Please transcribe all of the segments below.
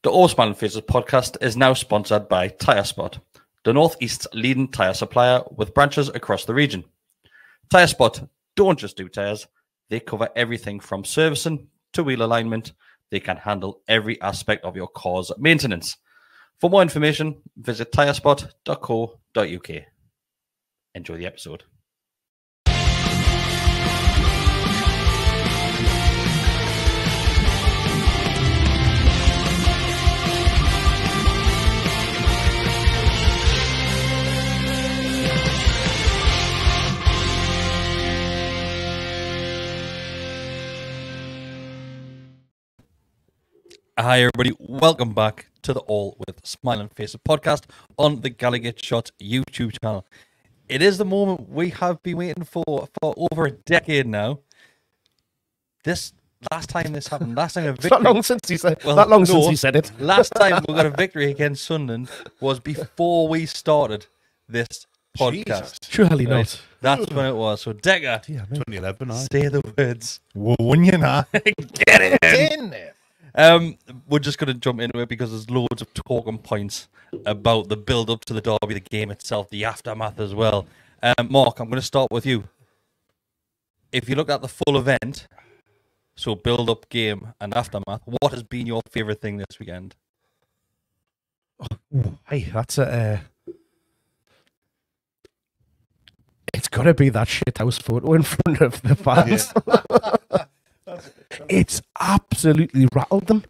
The All Smiling Faces podcast is now sponsored by Tyre Spot, the Northeast's leading tyre supplier with branches across the region. Tyre Spot don't just do tyres, they cover everything from servicing to wheel alignment. They can handle every aspect of your car's maintenance. For more information, visit tyrespot.co.uk. Enjoy the episode. Hi everybody, welcome back to the All with Smiling Faces podcast on the GallowgateShots YouTube channel. It is the moment we have been waiting for over a decade now. Last time this happened, last time a victory... It's not long since he said, since he said it. Last time we got a victory against Sunderland was before we started this podcast. Jesus. Surely not. That's when it was. So Deka, 2011, say the words. Won you now? Get it in there. We're just going to jump into it because there's loads of talking points about the build-up to the derby, the game itself, the aftermath as well. Mark, I'm going to start with you. If you look at the full event, so build-up, game, and aftermath, what has been your favourite thing this weekend? Hey, that's a... It's got to be that shithouse photo in front of the fans. Yeah. It's absolutely rattled them,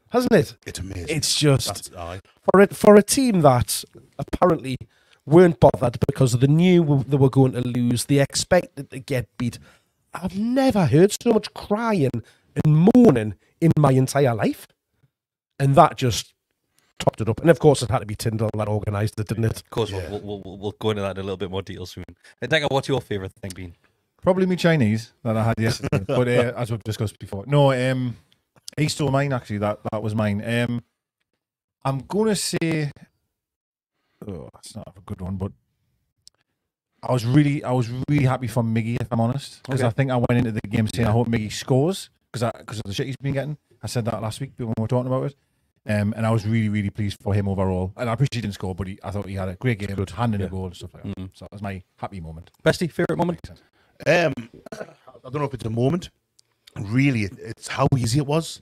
hasn't it? It's amazing. It's just for a team that apparently weren't bothered because they knew they were going to lose. They expected to get beat. I've never heard so much crying and moaning in my entire life, and that just topped it up. And of course, it had to be Tyndall that organised it, didn't it? Of course, yeah. We'll go into that in a little bit more detail soon. Deka, what's your favourite thing been? Probably me Chinese that I had yesterday, but as we've discussed before. No, he stole mine actually. That was mine. I'm gonna say, it's not a good one, but I was really happy for Miggy, if I'm honest, because I think I went into the game saying I hope Miggy scores because of the shit he's been getting. I said that last week when we were talking about it, and I was really pleased for him overall. And I appreciate he didn't score, but I thought he had a great game, hand in the goal and stuff like that. So that was my happy moment. Besty, favourite moment? I don't know if it's a moment. Really, it's how easy it was.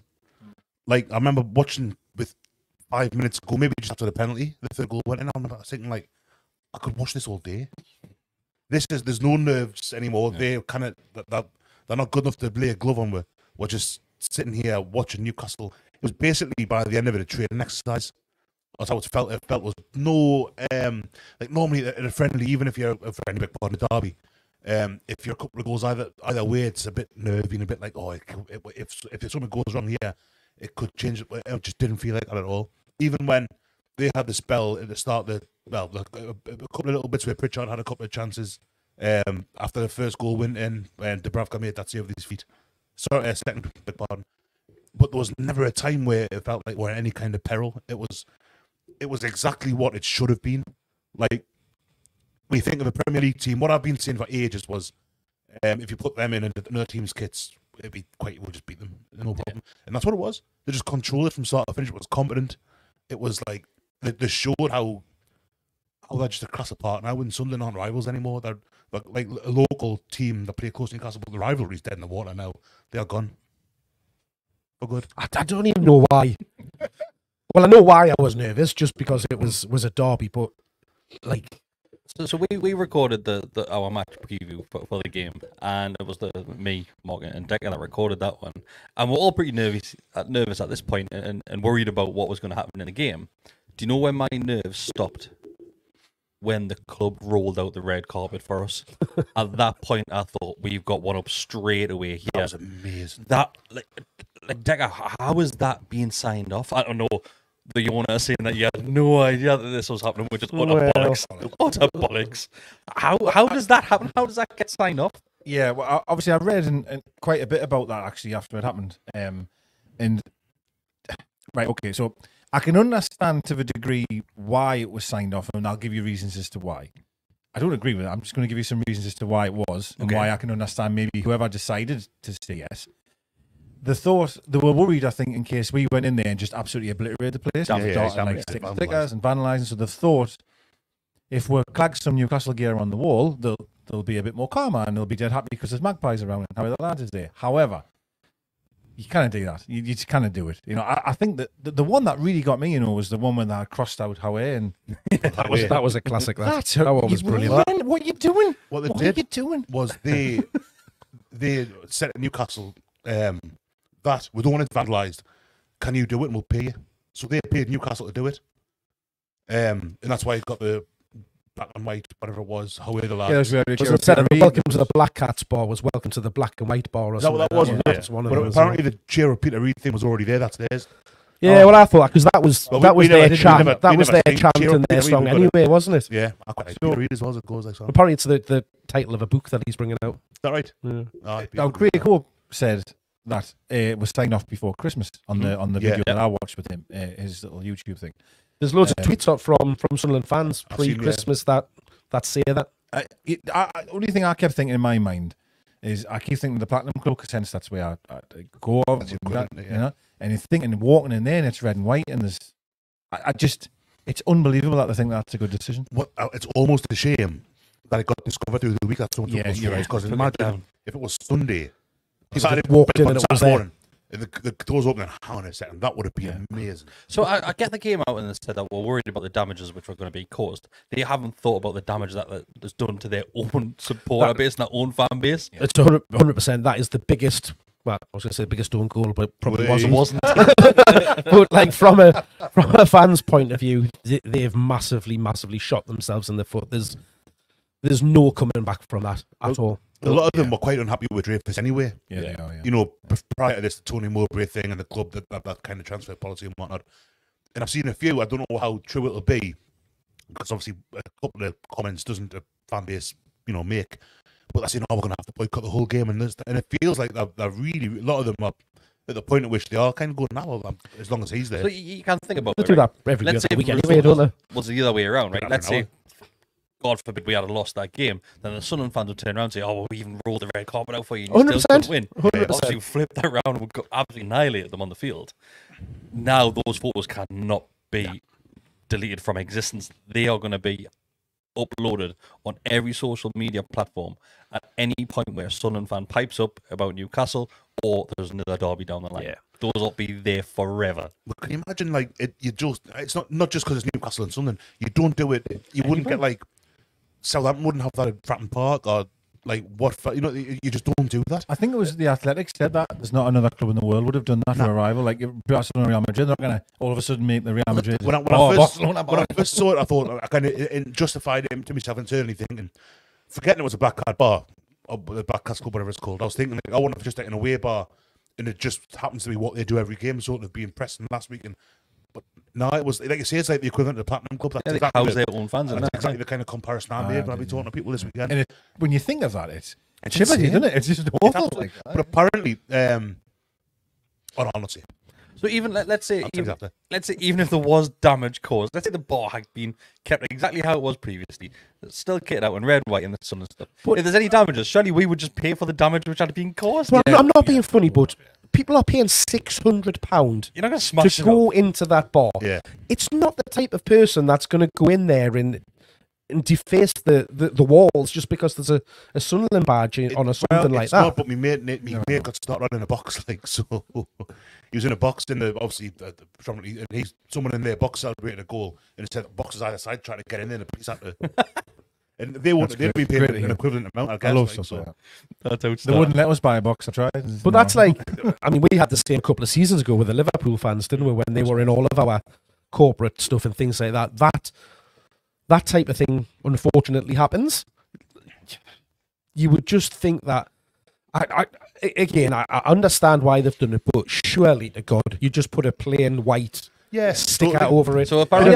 Like, I remember watching with 5 minutes ago, maybe just after the penalty, the third goal went in. I remember thinking, like, I could watch this all day. There's no nerves anymore. Yeah. They're not good enough to lay a glove on. We're just sitting here watching Newcastle. It was basically by the end of it a training exercise. That's how it felt. It felt was no like normally in a friendly, even if you're a friendly big part of the derby. If you're a couple of goals either way, it's a bit nervy and a bit like, if something goes wrong here, it could change. It just didn't feel like that at all. Even when they had the spell at the start, a couple of little bits where Pritchard had a couple of chances after the first goal went in, and Dubravka made that save with his feet. Sorry, second big pardon. But there was never a time where it felt like we're in any kind of peril. It was exactly what it should have been. Like, we think of a Premier League team. What I've been saying for ages was, if you put them in another team's kits, we'll just beat them, no problem. Yeah. And that's what it was. They just controlled it from start to finish. It was competent. It was like they showed how they're just a class apart now. When Sunderland aren't rivals anymore, they're like a local team that play close to Newcastle, but the rivalry's dead in the water now. They are gone. For good. I don't even know why. Well, I know why I was nervous, just because it was a derby, but like. So we recorded our match preview for the game, and it was me, Morgan, and Deka that recorded that one, and we're all pretty nervous at this point and worried about what was going to happen in the game. Do you know when my nerves stopped? When the club rolled out the red carpet for us. At that point, I thought we've got one up straight away here. That was amazing. That like Deka, how is that being signed off? I don't know. The owner saying that you had no idea that this was happening, which is utter bollocks. Utter bollocks. How does that happen? How does that get signed off? Yeah, well, obviously I read and quite a bit about that actually after it happened. And right, okay, so I can understand to the degree why it was signed off, and I'll give you reasons as to why. I don't agree with it. I'm just going to give you some reasons as to why it was and why I can understand maybe whoever decided to say yes. the thought they were worried, I think, in case we went in there and just absolutely obliterated the place, sticking stickers and vandalising. So the thought, if we're clagged some Newcastle gear on the wall, they'll be a bit more calmer and they'll be dead happy because there's magpies around and how the lad is there. However, you can't do that. You just can't do it. I think that the one that really got me, was the one when they had crossed out Howe and that was a classic. That was brilliant. What are you doing? What they What did are you doing? was they said to Newcastle that we don't want it vandalised. Can you do it and we'll pay you? So they paid Newcastle to do it. And that's why it got the black and white, whatever it was, Howe the lad. Instead of welcome to the Black Cats bar was welcome to the Black and White bar or something. That was one of but those. apparently the cheer of Peter Reid thing was already there. That's theirs. Yeah, well, I thought because that was their chant. That was their seen chant Cheer Up and their Peter song Reid, anyway, wasn't it? Yeah, I quite like Peter Reid as well as it goes. Apparently, it's the title of a book that he's bringing out. Is that right? Yeah. Now, Craig Hope said that it was signed off before Christmas on the video that I watched with him, his little YouTube thing. There's loads of tweets up from Sunderland fans pre-Christmas that say that. Only thing I kept thinking in my mind is I keep thinking the Platinum Club, because hence that's where I go of, and you're thinking walking in there and it's red and white and there's, it's unbelievable that I think that's a good decision. It's almost a shame that it got discovered through the week. That's what you're right. Because imagine if it was Sunday, people had walked in and it was there. The doors open and hang on a second, that would have been amazing. So I get the game out and they said that we're worried about the damages which were going to be caused. They haven't thought about the damage that is done to their own supporter base and their own fan base. It's 100%. That is the biggest. Well, I was going to say the biggest own goal, but probably wasn't. But like from a fan's point of view, they've massively shot themselves in the foot. There's no coming back from that at all. A lot of them were quite unhappy with Dreyfus anyway. Yeah, they are, Prior to this, the Tony Mowbray thing and the club that kind of transfer policy and whatnot. And I've seen a few. I don't know how true it'll be, because obviously a couple of comments doesn't a fan base, make. But they're saying, we're going to have to boycott the whole game, and it feels like they're really, a lot of them are at the point at which they are kind of going, as long as he's there. So you can't think about they it. Do that every week anyway, don't they? Was the other way around, right? Let's say, God forbid, we had lost that game, then the Sunderland fans would turn around and say, we even rolled the red carpet out for you, and you still couldn't win. 100%. Obviously, we flipped that around and would absolutely annihilate them on the field. Now, those photos cannot be deleted from existence. They are going to be uploaded on every social media platform at any point where a Sunderland fan pipes up about Newcastle or there's another derby down the line. Yeah. Those will be there forever. But can you imagine, it's not just because it's Newcastle and Sunderland. You don't do it. You wouldn't get Southampton wouldn't have that at Fratton Park or Watford. You just don't do that. I think it was the Athletics said that there's not another club in the world would have done that for a rival. Like Barcelona, Real Madrid, they're not going to all of a sudden make the Real Madrid. When I first saw it, I thought I kind of justified it to myself internally, thinking, forgetting it was a Black Card bar or the Black Cats Club, whatever it's called. I was thinking, I wonder if it's just an away bar, and it just happens to be what they do every game, sort of being Preston last week. But no, it was like you say, it's like the equivalent of the Platinum Club. That's exactly house their own fans. That's exactly the kind of comparison I made when I've been talking to people this weekend. And when you think of that, it's shivers, isn't it? It's just awful. But apparently, I'll not say. So even let's say even if there was damage caused, let's say the bar had been kept exactly how it was previously, it's still kitted out in red, white, and the sun and stuff. But if there's any damages, surely we would just pay for the damage which had been caused. Well, I'm not being funny, but people are paying £600. You're not going to smash to go into that bar. Yeah, it's not the type of person that's going to go in there and deface the walls just because there's a Sunderland badge on or something like that. Not, but my mate got started in a box, so he was in a box in the obviously predominantly, and he's someone in their box celebrating a goal, and it said boxes either side trying to get in there, and the police had to. And they'd be paying an equivalent amount. I guess. They wouldn't let us buy a box. I tried, but that's like, I mean, we had the same couple of seasons ago with the Liverpool fans, didn't we? When they were in all of our corporate stuff and things like that. That type of thing, unfortunately, happens. You would just think that. I understand why they've done it, but surely to God, you just put a plain white sticker over it. So apparently,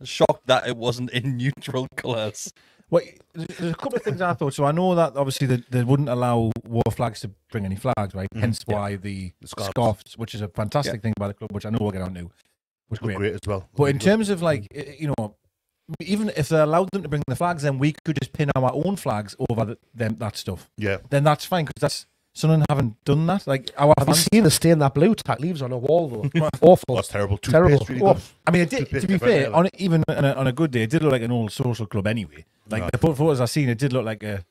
shocked that it wasn't in neutral colours. Well, there's a couple of things I thought. So I know that obviously they wouldn't allow war flags to bring any flags, right? Hence why the scarves, which is a fantastic thing about the club, which I know we'll get on to. Was great as well. But in terms of even if they allowed them to bring the flags, then we could just pin our own flags over that stuff. Yeah. Then that's fine, because Sunderland haven't done that. Like our Have you fans, seen the stain that blue tack leaves on a wall though? Awful. That's terrible. Terrible. Toothpaste really Oh. good. I mean, it did, to Toothpaste be different, fair, yeah, on even on a good day, it did look like an old social club anyway. Like Right. the photos I've seen, it did look like a.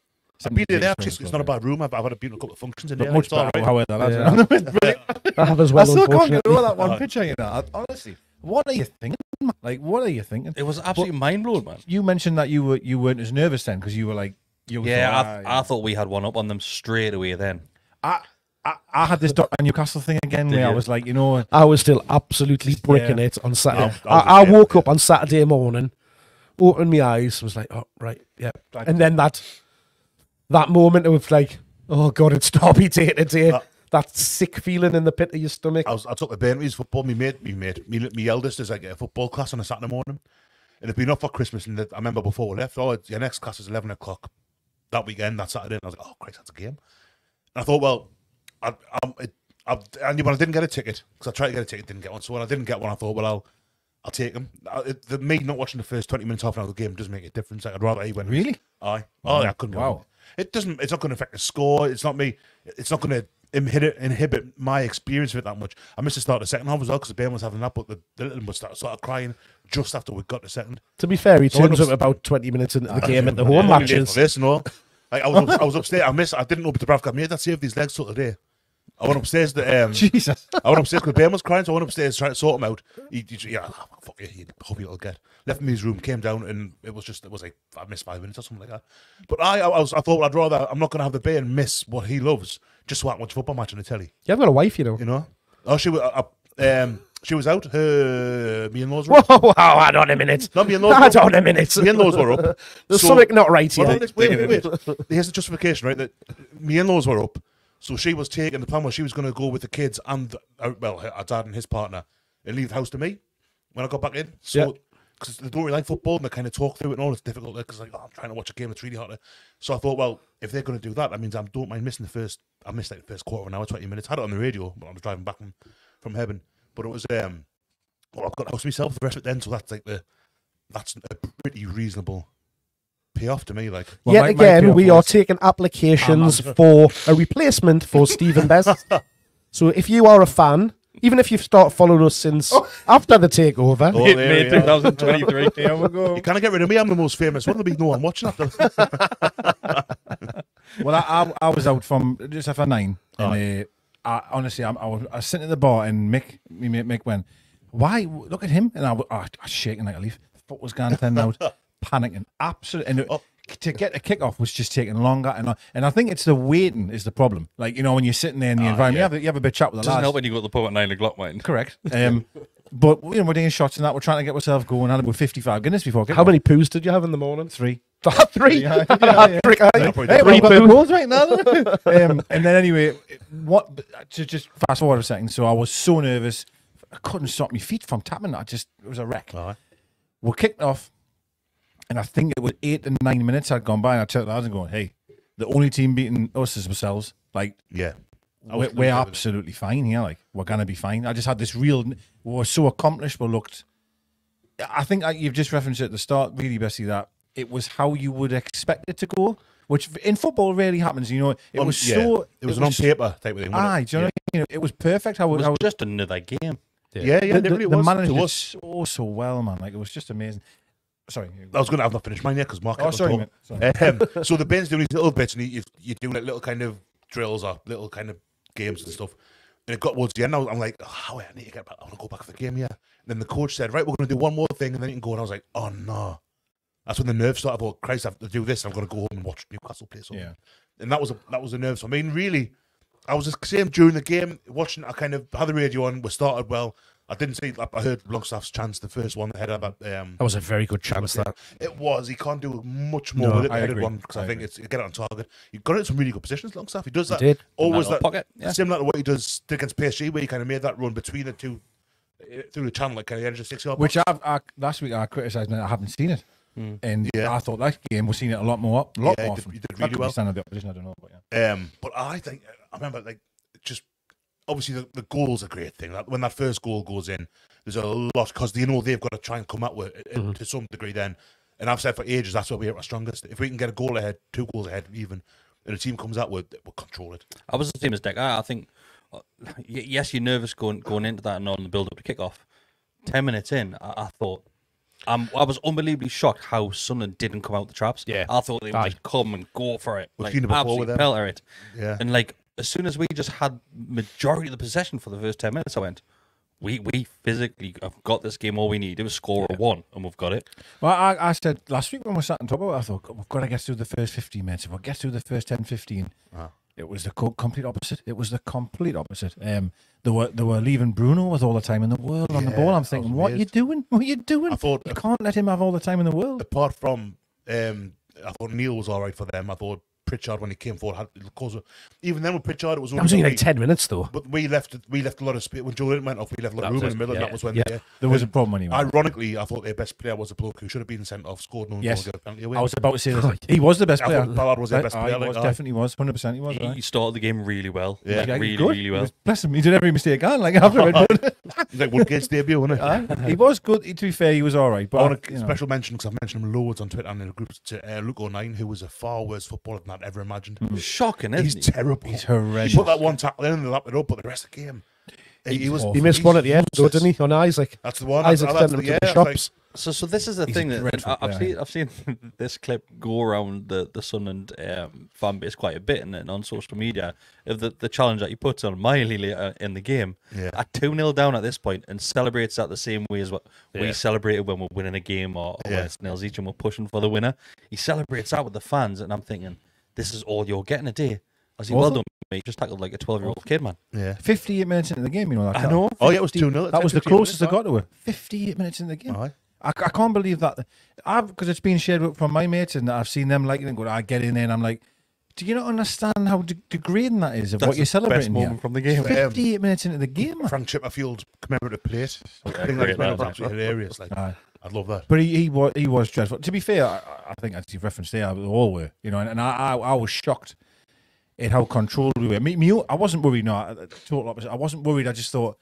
I've been there. Swing It's not a club, bad room. I've had a couple of functions in But there. much It's all better. right. However, that's Yeah. brilliant. I have as I well, still can't get unfortunately. over that one picture. You know, honestly, what are you thinking? Man? Like, what are you thinking? It was absolutely mind blowing, man. You mentioned that you weren't as nervous then because you were like, I thought we had one up on them straight away then. I had this Dr. Newcastle thing again where I you? was like, you know, I was still absolutely bricking it on Saturday. I I woke up on Saturday morning, opened my eyes, was like, oh, right, yeah. And then that moment of like, oh, God, it's Derby Day today. That sick feeling in the pit of your stomach. I took the Burnley's football. My eldest is like a football class on a Saturday morning. And it'd been up for Christmas. And I remember before we left, your next class is 11 o'clock that weekend, that Saturday. And I was like, oh, Christ, that's a game. And I thought, well, I knew when I didn't get a ticket, because I tried to get a ticket, didn't get one. So when I didn't get one, I thought, well, I'll take them. Me not watching the first 20 minutes, half an hour of the game doesn't make a difference. Like, I'd rather he went. Really? Aye. Oh, yeah, I couldn't. Wow. It doesn't. It's not going to affect the score. It's not me. It's not going to inhibit my experience of it that much. I missed the start of the second half as well because the Ben was having that, but the little one started crying just after we got the second. To be fair, he So I turns was- up about 20 minutes into the game at the home Only late matches. for this and all. Like, I was upstairs. I didn't know, but the Brav got me. That saved these legs till today. I went upstairs. Jesus. I went upstairs because Ben was crying, so I went upstairs trying to sort him out. Fuck you, hope he'll get. Left him in his room, came down, and it was like I missed 5 minutes or something like that. But I thought I'd rather I'm not going to have the Ben miss what he loves just so I can watch a football match on the telly. You haven't got a wife, you know. You know? Oh, she was out. Her me in-laws were up. Whoa, hold on a minute. Not me in-laws. Hold on a minute. Me in-laws were up. There's So- something not right here. Well, no, wait. Here's the justification, right? That me in-laws were up, so she was taking the plan where she was going to go with the kids and her dad and his partner and leave the house to me when I got back in. So because they don't really like football and they kind of talk through it and all, it's difficult because like I'm trying to watch a game, it's really hard. So I thought, well, if they're going to do that, that means I don't mind missing the first. I missed like the first quarter of an hour, 20 minutes. Had it on the radio when I was driving back from heaven, but it was well, I've got the house to myself for the rest of it then, so that's a pretty reasonable payoff to me, like. Well, Yet my again, payoff we are was- taking applications for a replacement for Stephen Best. So if you are a fan, even if you've started following us since after the takeover, Oh, there we are. 2023. Here we go. You can't get rid of me. I'm the most famous one. There'll be no one watching after. Well, I was out from just after 9, and honestly, I was sitting at the bar, and my mate Mick went, "Why? Look at him!" And I was shaking like a leaf. Foot was going thin out, panicking, absolutely. And to get a kick off was just taking longer, and I think it's the waiting is the problem. Like, you know, when you're sitting there in the environment, you have a bit of chat with the Doesn't lads. help when you go to the pub at 9 o'clock, mate. Correct. But you know, we're doing shots and that. We're trying to get ourselves going. Had about 55 Guinness before. how many poos did you have in the morning? 3. 3? Yeah. Hat-trick, aye. probably Hey, did. we've got the goals right now. And then anyway, to just fast forward a second. So I was so nervous, I couldn't stop my feet from tapping. It was a wreck. Aye. We kicked off, and I think it was 8 to 9 minutes had gone by, and I turned to the lads and going, "Hey, the only team beating us is ourselves. Like, Yeah. we're absolutely fine here. Like, we're gonna be fine." I just had this real. We were so accomplished. We looked. I think you've just referenced it at the start, really, Bessie, that it was how you would expect it to go, which in football rarely happens. You know, it was so. It was an on paper type of thing. Aye, do you know what I mean? It was perfect. How It was just another game. Yeah, it really the was. manager It did was. so well, man. Like, it was just amazing. Sorry. I was going to have not finished mine yet because Mark. Oh, kept sorry, on mate. talking. So the Ben's doing these little bits, and you're doing like little kind of drills or little kind of games and stuff. And it got towards the end. I'm like, oh, wait, I need to get back. I want to go back for the game. Yeah. And then the coach said, right, we're going to do one more thing, and then you can go. And I was like, oh no. That's when the nerves started. I thought, Christ, I have to do this. I'm going to go home and watch Newcastle play something. Yeah. And that was the nerves. I mean, really, I was the same during the game. Watching, I kind of had the radio on. We started well. I didn't see. I heard Longstaff's chance, the first one, the header about. That was a very good chance, that. It was. He can't do much more No, with it. The I headed agree. one because I I think agree. it's get it on target. He got it in some really good positions. Longstaff. He does that. did. Always Little that pocket, yeah. similar to what he does against PSG, where he kind of made that run between the two through the channel, like kind of the edge of the 6-yard Which box. I last week I criticised, and I haven't seen it. And Yeah. I thought that game we've seen it a lot more Yeah, he did- often. he did That really could be well. standard the opposition, I don't know, but yeah. But I think I remember like just obviously the goal's a great thing. Like, when that first goal goes in, there's a lot because you know they've got to try and come out with it to some degree. Then, and I've said for ages that's where we're at our strongest. If we can get a goal ahead, 2 goals ahead, even and the team comes out, we'll control it. I was the same as Deka. I think, yes, you're nervous going into that and on the build-up to kick-off. 10 minutes in, I thought, I was unbelievably shocked how Sunderland didn't come out the traps. Yeah. I thought they would just come and go for it. We've Like, seen it before with absolutely them. pelter it. Yeah. And like, as soon as we just had majority of the possession for the first 10 minutes, I went, we physically have got this game. All we need. It was score a 1, and we've got it. Well, I said last week when we sat and talked about it, I thought, we've got to get through the first 15 minutes. If we get through the first 10, 15, it was the complete opposite. It was the complete opposite. They were leaving Bruno with all the time in the world on the ball. I'm thinking, what are you doing? What are you doing? I thought you can't let him have all the time in the world. apart from, I thought Neil was all right for them. I thought Pritchard, when he came forward, even then with Pritchard, it was That was only like 10 minutes, though. But we left a lot of space when Joe Linton went off. We left a lot of room in the middle, and that was when there was a problem anyway. Ironically, I thought their best player was a bloke who should have been sent off, scored no one, Yes. got a penalty away. I was about to say this. He was the best I player. thought Ballard was their best player. He was, definitely was. 100% he was. He Right? started the game really well. Yeah. Like, really, good. really He well. was- bless him. He did every mistake I like after it. It's like Woodgate's debut, wasn't it? He was good. To be fair, he was all right. I But want a special mention, because I've mentioned him loads on Twitter and in the groups, to Luke O'Nine, who was a far worse footballer than I'd ever imagined. Shocking, He's isn't he? terrible. He's horrendous. He put that one tackle in and they lapped it up, but the rest of the game, he was. awful. He missed one at the end, though, didn't he? On Isaac. That's the one. Isaac That's sent him the- to the yeah, like- shops. So this is the He's thing a that dreadful I've player. seen this clip go around the Sunderland fan base quite a bit and on social media of the challenge that he puts on Miley later in the game. Yeah. At 2-0 down at this point and celebrates that the same way as what we celebrated when we're winning a game or when it's nils each and we're pushing for the winner. He celebrates that with the fans, and I'm thinking, this is all you're getting today. I said, well done, mate. You just tackled like a 12-year-old kid, man. Yeah. 58 minutes into the game, you know that. I know. Oh, yeah, it was 2-0. That was the closest they got to it. 58 minutes in the game. Aye. I can't believe that. Because it's been shared from my mates and I've seen them liking it and go, I get in there and I'm like, do you not understand how degrading that is of That's what you're the celebrating best here? moment from the game. 58 minutes into the game, man. Frank Chipperfield commemorative plate. I think great that was man. absolutely hilarious. Like, Aye. I'd love that. But he was dreadful. To be fair, I think as you've referenced there, we all were, you know, and I was shocked at how controlled we were. Me, I wasn't worried. No, total opposite. I wasn't worried. I just thought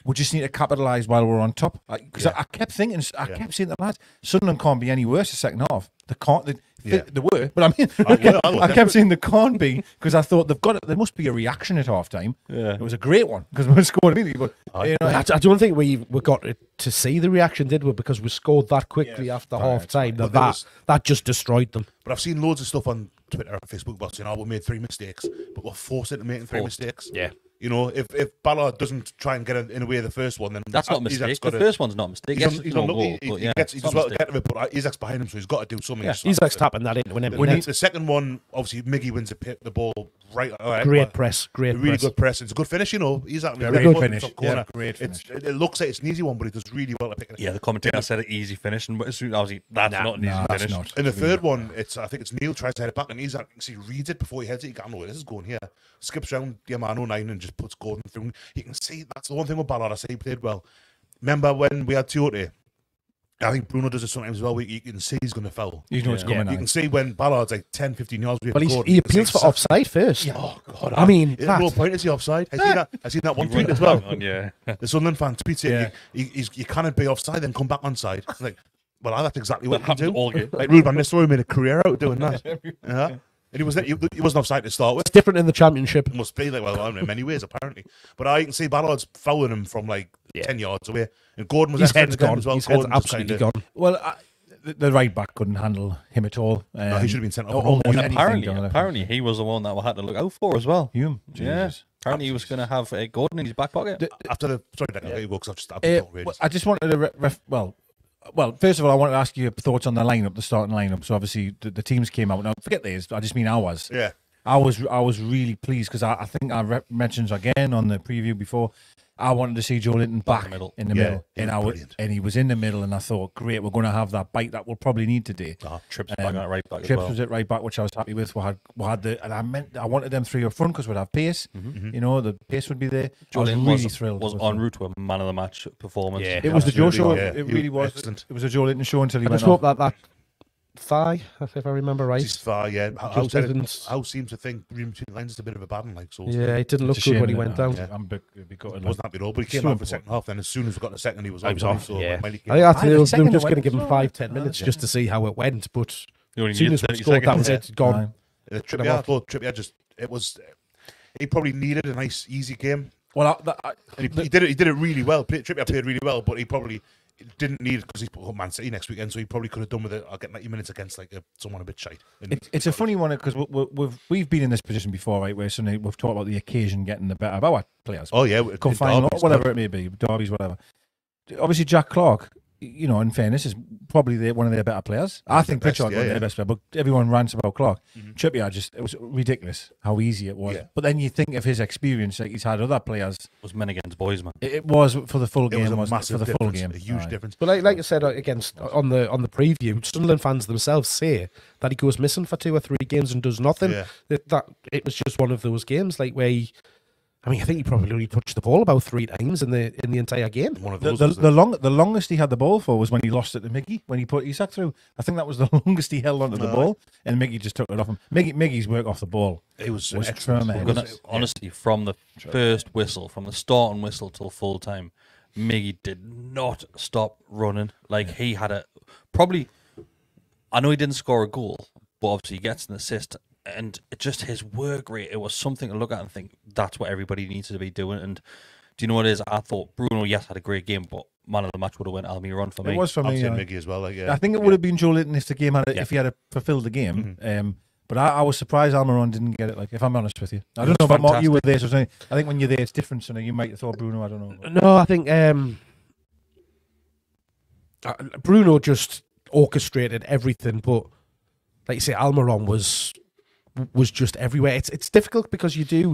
we just need to capitalise while we're on top. Because I kept thinking, I kept saying to the lads, Sunderland can't be any worse the second half. They can't. They were, but I mean, I kept saying they can't be because I thought they've got it. There must be a reaction at half time. Yeah. It was a great one because we scored immediately. But you know, I don't think we got to see the reaction, did we? Because we scored that quickly after half time that just destroyed them. But I've seen loads of stuff on Twitter and Facebook about saying, we made 3 mistakes, but we're forced into making 3 mistakes. Yeah. You know, if Ballard doesn't try and get in the way of the first one, then That's not a mistake. The first one's not a mistake. Yes, He's it's not a unlucky. goal, but He yeah, gets, he it's does not a well to mistake. get to it, but Isaac's behind him, so he's got to do something. Yeah. He's like tapping that into an empty net. The second one, obviously, Miggy wins the ball right. Great press. Great Really press. good press. It's a good finish, you know. He's at Very good finish. Corner. Yeah, great finish. It looks like it's an easy one, but he does really well to pick it. Yeah, the commentator said an easy finish, and as soon as I was like, that's not an easy that's finish. not. In the third one, I think it's Neil tries to head it back, and he reads it before he heads it. He can't know where this is going here. Skips round the man 09 and just puts Gordon through. You can see that's the one thing with Ballard. I say he played well. Remember when we had Toyota? I think Bruno does it sometimes as well. You can see he's going to foul. you know it's coming. You can see when Ballard's like 10, 15 yards away Well, from Gordon. he you can appeals see for offside first. Oh, God. I mean, At no that, point is he offside. I've seen that one tweet as well. Yeah. The Sunderland fan tweets it. Yeah. You cannot be offside, then come back onside. Like, well, that's exactly what That you can happens do. all game. Like Ruben Nistelrooy made a career out of doing that. Yeah. And he wasn't offside to start with. it's different in the championship. It must be like, well, I don't know, in many ways apparently. But I can see Ballard's fouling him from like 10 yards away, and Gordon was His excellent head's again gone. as well. His head's Gordon just absolutely kinda- gone. Well, the right back couldn't handle him at all. No, he should have been sent off. almost And anything apparently, down there. apparently, he was the one that we had to look out for as well. Hume, Yeah. Jesus. Apparently, he was going to have Gordon in his back pocket. After the sorry, Deka, there you go, because I've been outrageous. Well, I just wanted to well, first of all, I wanted to ask you your thoughts on the lineup, the starting lineup. So obviously the teams came out. Now forget these. I just mean ours. Yeah. I was really pleased because I think I mentioned again on the preview before. I wanted to see Joe Linton back in the middle, Yeah, and he was in the middle, and I thought, great, we're going to have that bite that we'll probably need today. Trips back at right back as Trips well. was at right back, which I was happy with. We had the, and I wanted them three up front because we'd have pace. You know, the pace would be there. I was Linton really thrilled. was with en him. route to a man of the match performance. Yeah. It was the Joe show. Yeah, It he really was was. excellent. It was a Joe Linton show until he I went just hope off. that thigh, if I remember right. He's far, yeah. Just didn't- How seems to think reading between the lines is a bit of a bad one, like so. Yeah, it didn't look It's a good shame when he that- went down. Yeah. I'm a bit gutted. It wasn't happy at all, but he came So out for the second half. Then as soon as we got the second, he was He was off. off, So yeah. when he I came think out- they were second just going to went give him well. 5-10 minutes just to see how it went, but You only as soon need as we 30 scored, that was seconds. it. Gone. Aye. Trippier just it was. He probably needed a nice, easy game. Well, He did it. He did it really well. Trippier played really well, but he probably didn't need it because he's put Man City next weekend, so he probably could have done with it. I'll get 90 minutes against like someone a bit shite. It's a funny one because we've been in this position before, right? Where suddenly we've talked about the occasion getting the better of our players. Oh yeah, Cup final, whatever it may be, derbies, whatever. Obviously, Jack Clark, you know, in fairness, is probably one of their better players. I think Pritchard was their best player, but everyone rants about Clark. Trippier it was ridiculous how easy it was. Yeah. But then you think of his experience, like he's had other players. It was men against boys, man. It was for the full game. It was a massive for the full difference, game, a huge difference. But like I said on the preview, Sunderland fans themselves say that he goes missing for 2 or 3 games and does nothing. Yeah. That it was just one of those games like where I think he probably only touched the ball about 3 times in the entire game. One of those the longest he had the ball for was when he lost it to Miggy, when he put Isak through. I think that was the longest he held onto the ball, and Miggy just took it off him. Miggy's work off the ball was tremendous. Honestly, from the first whistle, from the starting whistle till full time, Miggy did not stop running. Like he had probably. I know he didn't score a goal, but obviously he gets an assist. And just his work rate, it was something to look at and think that's what everybody needs to be doing. And do you know what it is? I thought Bruno, yes, had a great game, but man of the match would have went Almiron for me. It was for me. Miggy as well. Like, I think it would have been Joe Linton if the game if he had fulfilled the game. But I was surprised Almiron didn't get it. Like, if I'm honest with you, I don't know about Mark. You were there, so I think when you're there, it's different. So you might have thought Bruno. I don't know. No, I think Bruno just orchestrated everything, but like you say, Almiron was just everywhere. It's difficult because there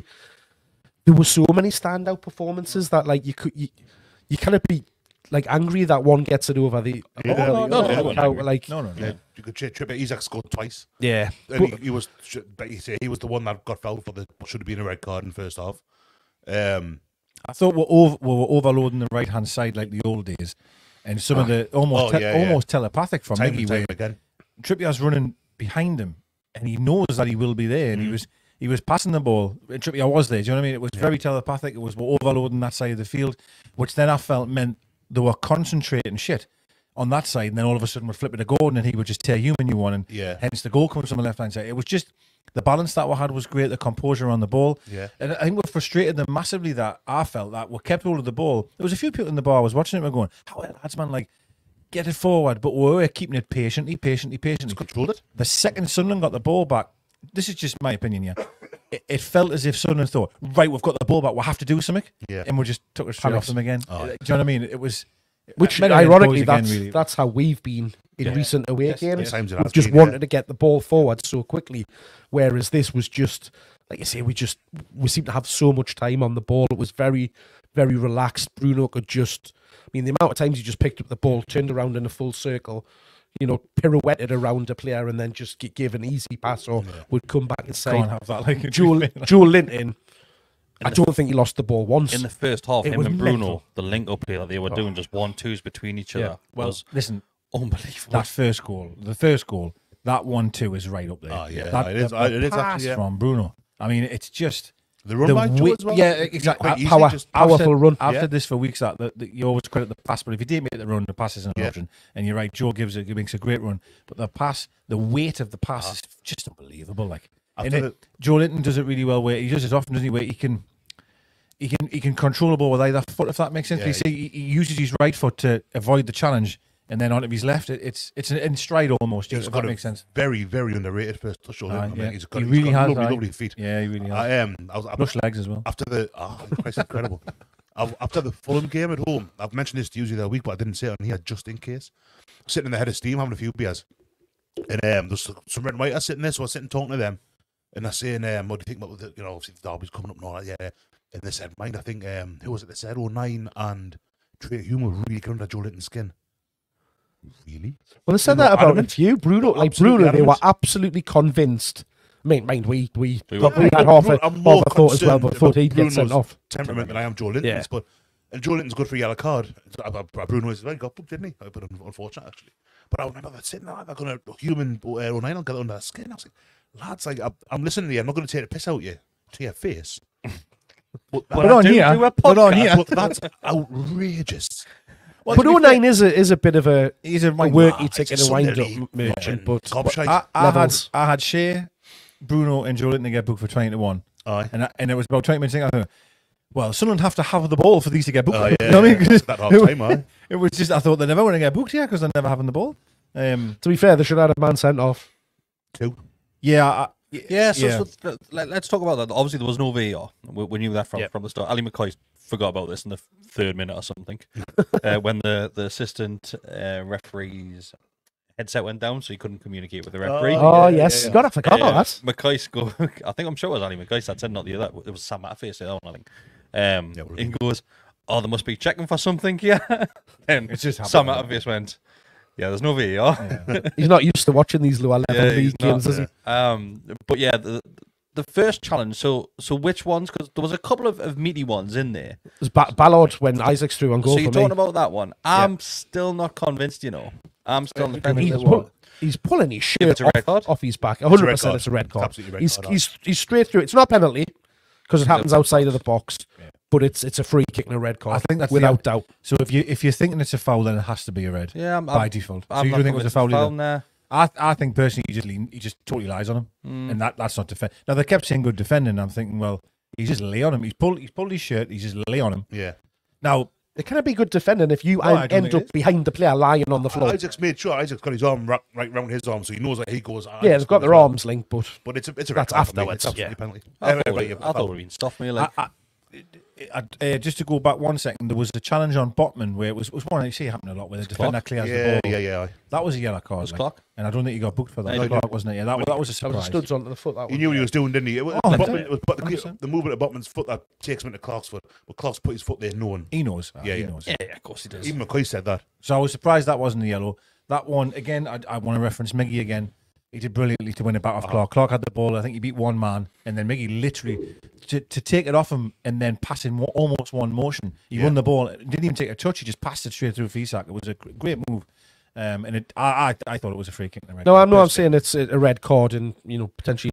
were so many standout performances that like you kind of be like angry that one gets it over the you could trip it. Isak scored twice. Yeah, and he was the one that got fouled for should have been a red card in the first half. I thought we were overloading the right hand side like the old days, and some of the almost telepathic from Miggy where again. Trippier's running behind him. And he knows that he will be there, and he was passing the ball. Trippier was there. Do you know what I mean? It was very telepathic. It was overloading that side of the field, which then I felt meant they were concentrating shit on that side, and then all of a sudden we're flipping to Gordon, and he would just tear you a new one, and hence the goal comes from the left hand side. It was just the balance that we had was great. The composure on the ball, and I think we frustrated them massively. That I felt that we kept hold of the ball. There was a few people in the bar I was watching it, and going, "How lads, man, like." Get it forward, but we were keeping it patiently. Controlled it. The second Sunderland got the ball back, this is just my opinion, it felt as if Sunderland thought, right, we've got the ball back, we'll have to do something, and we just took it straight off them again. Do you know what I mean? It was, which ironically, that's how we've been in recent away games. We've just wanted to get the ball forward so quickly, whereas this was just, like you say, we seem to have so much time on the ball. It was very, very relaxed. Bruno could just. I mean, the amount of times he just picked up the ball, turned around in a full circle, pirouetted around a player and then just gave an easy pass or would come back inside. Can't have that like Joe Linton, I don't think he lost the ball once. In the first half, him and Bruno, the link-up play that they were doing, just 1-2s between each other, was unbelievable. The first goal, that 1-2 is right up there. Oh, yeah. It is actually, from Bruno. I mean, it's just... The run by Joe as well. Yeah, exactly. Powerful run. I've said this for weeks that you always credit the pass, but if you did make the run, the pass isn't an option. And you're right, Joe makes a great run, but the weight of the pass is just unbelievable. Like, Joe Linton does it really well. Where he does it often, doesn't he? Where he can control the ball with either foot, if that makes sense. Yeah, he uses his right foot to avoid the challenge. And then on his left, it's in stride almost. If that makes sense. Very, very underrated first touch. He's got lovely feet. Yeah, he really has. Lush legs as well. After Christ, incredible. After the Fulham game at home, I've mentioned this to you the other week, but I didn't say it on here just in case. Sitting in the head of steam, having a few beers, and there's some red and white sitting there, so I was sitting talking to them, and I saying, "What do you think about obviously the derby's coming up and all that?" Yeah, and they said, "Mind, I think who was it? They said 09 and Trey Hume were really good under Joe Linton's skin." Really? Well, they said that about a few. Bruno, they were absolutely convinced. I mean, mind we had half a thought as well, but thought he'd get sent off. Temperament than I am Joe Linton's, and Joe Linton's good for a yellow card. Bruno is very got booked, didn't he? But unfortunate actually. But I remember that sitting there, they're going to human 09 will get under the skin. I was like, lads, like I'm listening to you. I'm not going to take the piss out you to your face. But on here, but that's outrageous. Well, but 09 is a bit of a worky ticket and wind up merchant. But I had Shea, Bruno and Joe Linton to get booked for 20-1. Aye. And it was about 20 minutes in. I thought, well, Sunderland have to have the ball for these to get booked. Yeah. You know what I mean? 'Cause That half time, aye. it was just, I thought they're never going to get booked here because they're never having the ball. To be fair, they should have had a man sent off. 2. Yeah. So let's talk about that. Obviously, there was no VAR. We knew that from the start. Ali McCoy forgot about this in the 3rd minute or something when the assistant referee's headset went down, so he couldn't communicate with the referee. Oh, yes. God, I forgot about that. McCoy scored. I'm sure it was Ali McCoy that said not the other. It was Sam Matterface that one, I think. He goes, "Oh, they must be checking for something here." And It's just Sam happened. Matterface went, "Yeah, there's no VAR." Yeah. He's not used to watching these lower level he's league games, is he? But yeah, the first challenge. So which ones? Because there was a couple of meaty ones in there. It was Ballard when Isaac's through on goal So for you're me. talking about that one. I'm still not convinced. I'm still on the premise He's, that he's pulling his it's shirt a red card. off his back. It's a red 100% card. it's a red It's card. absolutely red He's, card, he's straight through. It's not a penalty because it happens outside of the box, but it's a free kick and a red card. I think that's without doubt. So if you're thinking it's a foul, then it has to be a red. Yeah, by default. So I'm you not don't think it was a convinced foul it's either? Nah. I think personally he just totally lies on him, and that's not defend. Now they kept saying good defending. I'm thinking, well, he's just lay on him. He's pulled his shirt. He's just lay on him. Yeah. Now It cannot be good defending if you I don't end think up it is. behind the player lying on the floor. Isaac's made sure Isaac's got his arm right round his arm, so he knows that he goes. Yeah, they've got their arms linked, but But it's a red That's card for me. afterwards, It's absolutely yeah. penalty. I thought Everybody- it would have been stuff me like. just to go back 1 second, there was a challenge on Botman where it was one I see it happen a lot where the defender clears Yeah, the ball. yeah. That was a yellow card. Was Clark? And I don't think he got booked for that. No, he Clark, wasn't it? Yeah, that was a that was a surprise. studs onto the foot. That He one. knew what he was doing, didn't he? It was, Oh, Botman, it was but 100%. the movement of Botman's foot that takes him into Clark's foot. But Clark's put his foot there knowing. He knows. Yeah, he yeah. knows. Yeah, of course he does. Even McCoy said that. So I was surprised that wasn't a yellow. That one, again, I want to reference Miggy again. He did brilliantly to win it back off Clark. Clark had the ball. I think he beat one man. And then Miggy literally, to take it off him and then pass in almost one motion. He won the ball. Didn't even take a touch. He just passed it straight through Fisak. It was a great move. And I thought it was a free kick. No, I'm saying it's a red card and potentially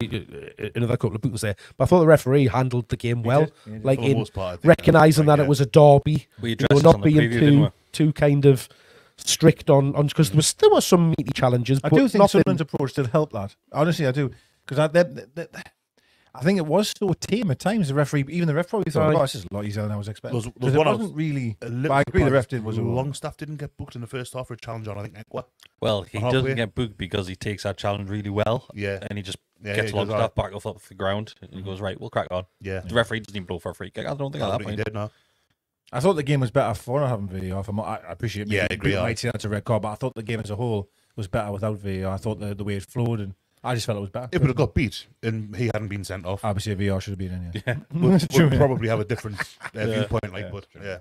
another couple of bookings there. But I thought the referee handled the game well, He did. like For the in most part, I think recognising that it was a derby. We addressed this not on the being preview, didn't we? too kind of strict on because there was some meaty challenges. I but do think nothing- Sunderland's approach did help that. Honestly, I do. Because I think it was so tame at times. The referee, even the ref probably thought, Right. "Oh, this is a lot easier than I was expecting." There was 'Cause it one I wasn't really. A But little I agree, the ref surprised did was a lot. Longstaff didn't get booked in the first half for a challenge on, I think, Equa. Well, he Halfway. doesn't get booked because he takes that challenge really well. Yeah. And he just Yeah, gets he long goes, stuff back off the ground and he goes, right, we'll crack on. Yeah. The referee doesn't even blow for a free kick. I don't think at that He point. did, no. I thought the game was better for not having VAR. I appreciate. Yeah, I maybe agree, people aye. might say that's a red card, but I thought the game as a whole was better without VAR. I thought the way it flowed, and I just felt it was better. It would have got beat and he hadn't been sent off. Obviously, VAR should have been in. Yeah. We'll probably have a different viewpoint, but yeah.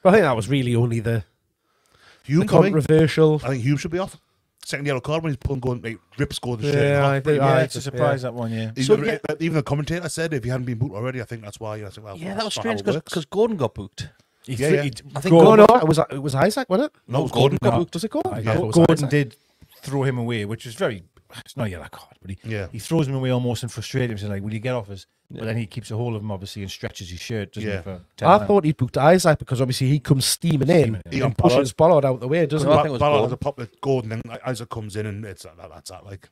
But I think that was really only the Hume, probably. controversial. I think Hume should be off. Second yellow card when he's pulling, going, like, rips go the shirt. Yeah, off. I think- Yeah, Aye, it's a surprise that one. Yeah. Even the commentator said if he hadn't been booked already, I think that's why. I said, well, Yeah, that was that's not how strange it works. because Gordon got booked. Yeah. I think No, Gordon, it was Isaac, wasn't it? No, it was Gordon. got No. booked. Does it go? I Yeah. thought it was Gordon Isaac. did throw him away, which was very. It's not a yellow card, but Yeah. he throws him away almost and frustrates him. Saying like, "Will you get off us?" But then he keeps a hold of him, obviously, and stretches his shirt. Doesn't Yeah. he? For 10 I minutes. thought he booked Isaac because obviously he comes steaming in He and got pushes Ballard out the way, doesn't No, I he? think it was Ballard Gordon. has a pop with Gordon, and Isaac comes in, and it's that's that. Like,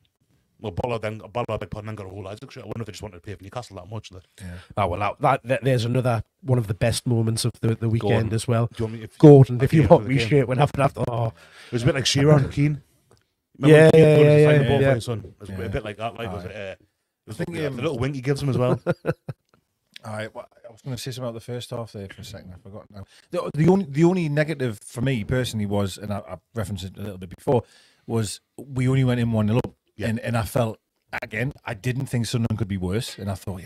well, Ballard then got a whole Isaac shirt. I wonder if they just wanted to pay for Newcastle that much. Oh well, there's another one of the best moments of the weekend Gordon. as well. Do you want me? Gordon, if you Yeah, want for the me game. straight when after. Oh, It was a bit like Shearer and Keane. Yeah, Remember when Keane yeah, goes to yeah, sign the yeah, ball for yeah. his son? It was a bit like that. Like, it was think, the little wink he gives him as well. I was going to say something about the first half there for a second. I forgot now. The only negative for me personally was, and I referenced it a little bit before, was we only went in 1-0 up, Yeah. and I felt again I didn't think Sunderland could be worse, and I thought,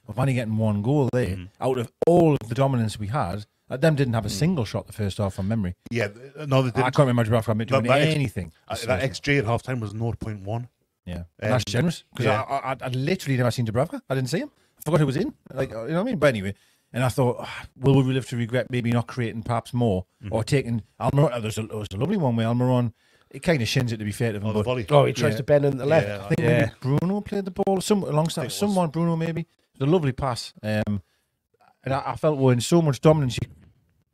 we're only getting one goal there out of all of the dominance we had. Them didn't have a single shot the first half from memory. Yeah, no, they I didn't. can't remember Bradford doing That ex- anything. That XG at half time was 0.1. Yeah, and that's generous because yeah. I literally never seen Dubravka. I didn't see him. I forgot who was in. Like, you know what I mean? But anyway, and I thought, will we live to regret maybe not creating perhaps more or taking Almiron? There was a lovely one where Almiron, it kind of shins it to be fair to him. Oh, the but volley. oh, he tries to bend in the left. Yeah, I think maybe Bruno played the ball. Alongside it was. someone, Bruno maybe. It was a lovely pass. And I felt we're in so much dominance.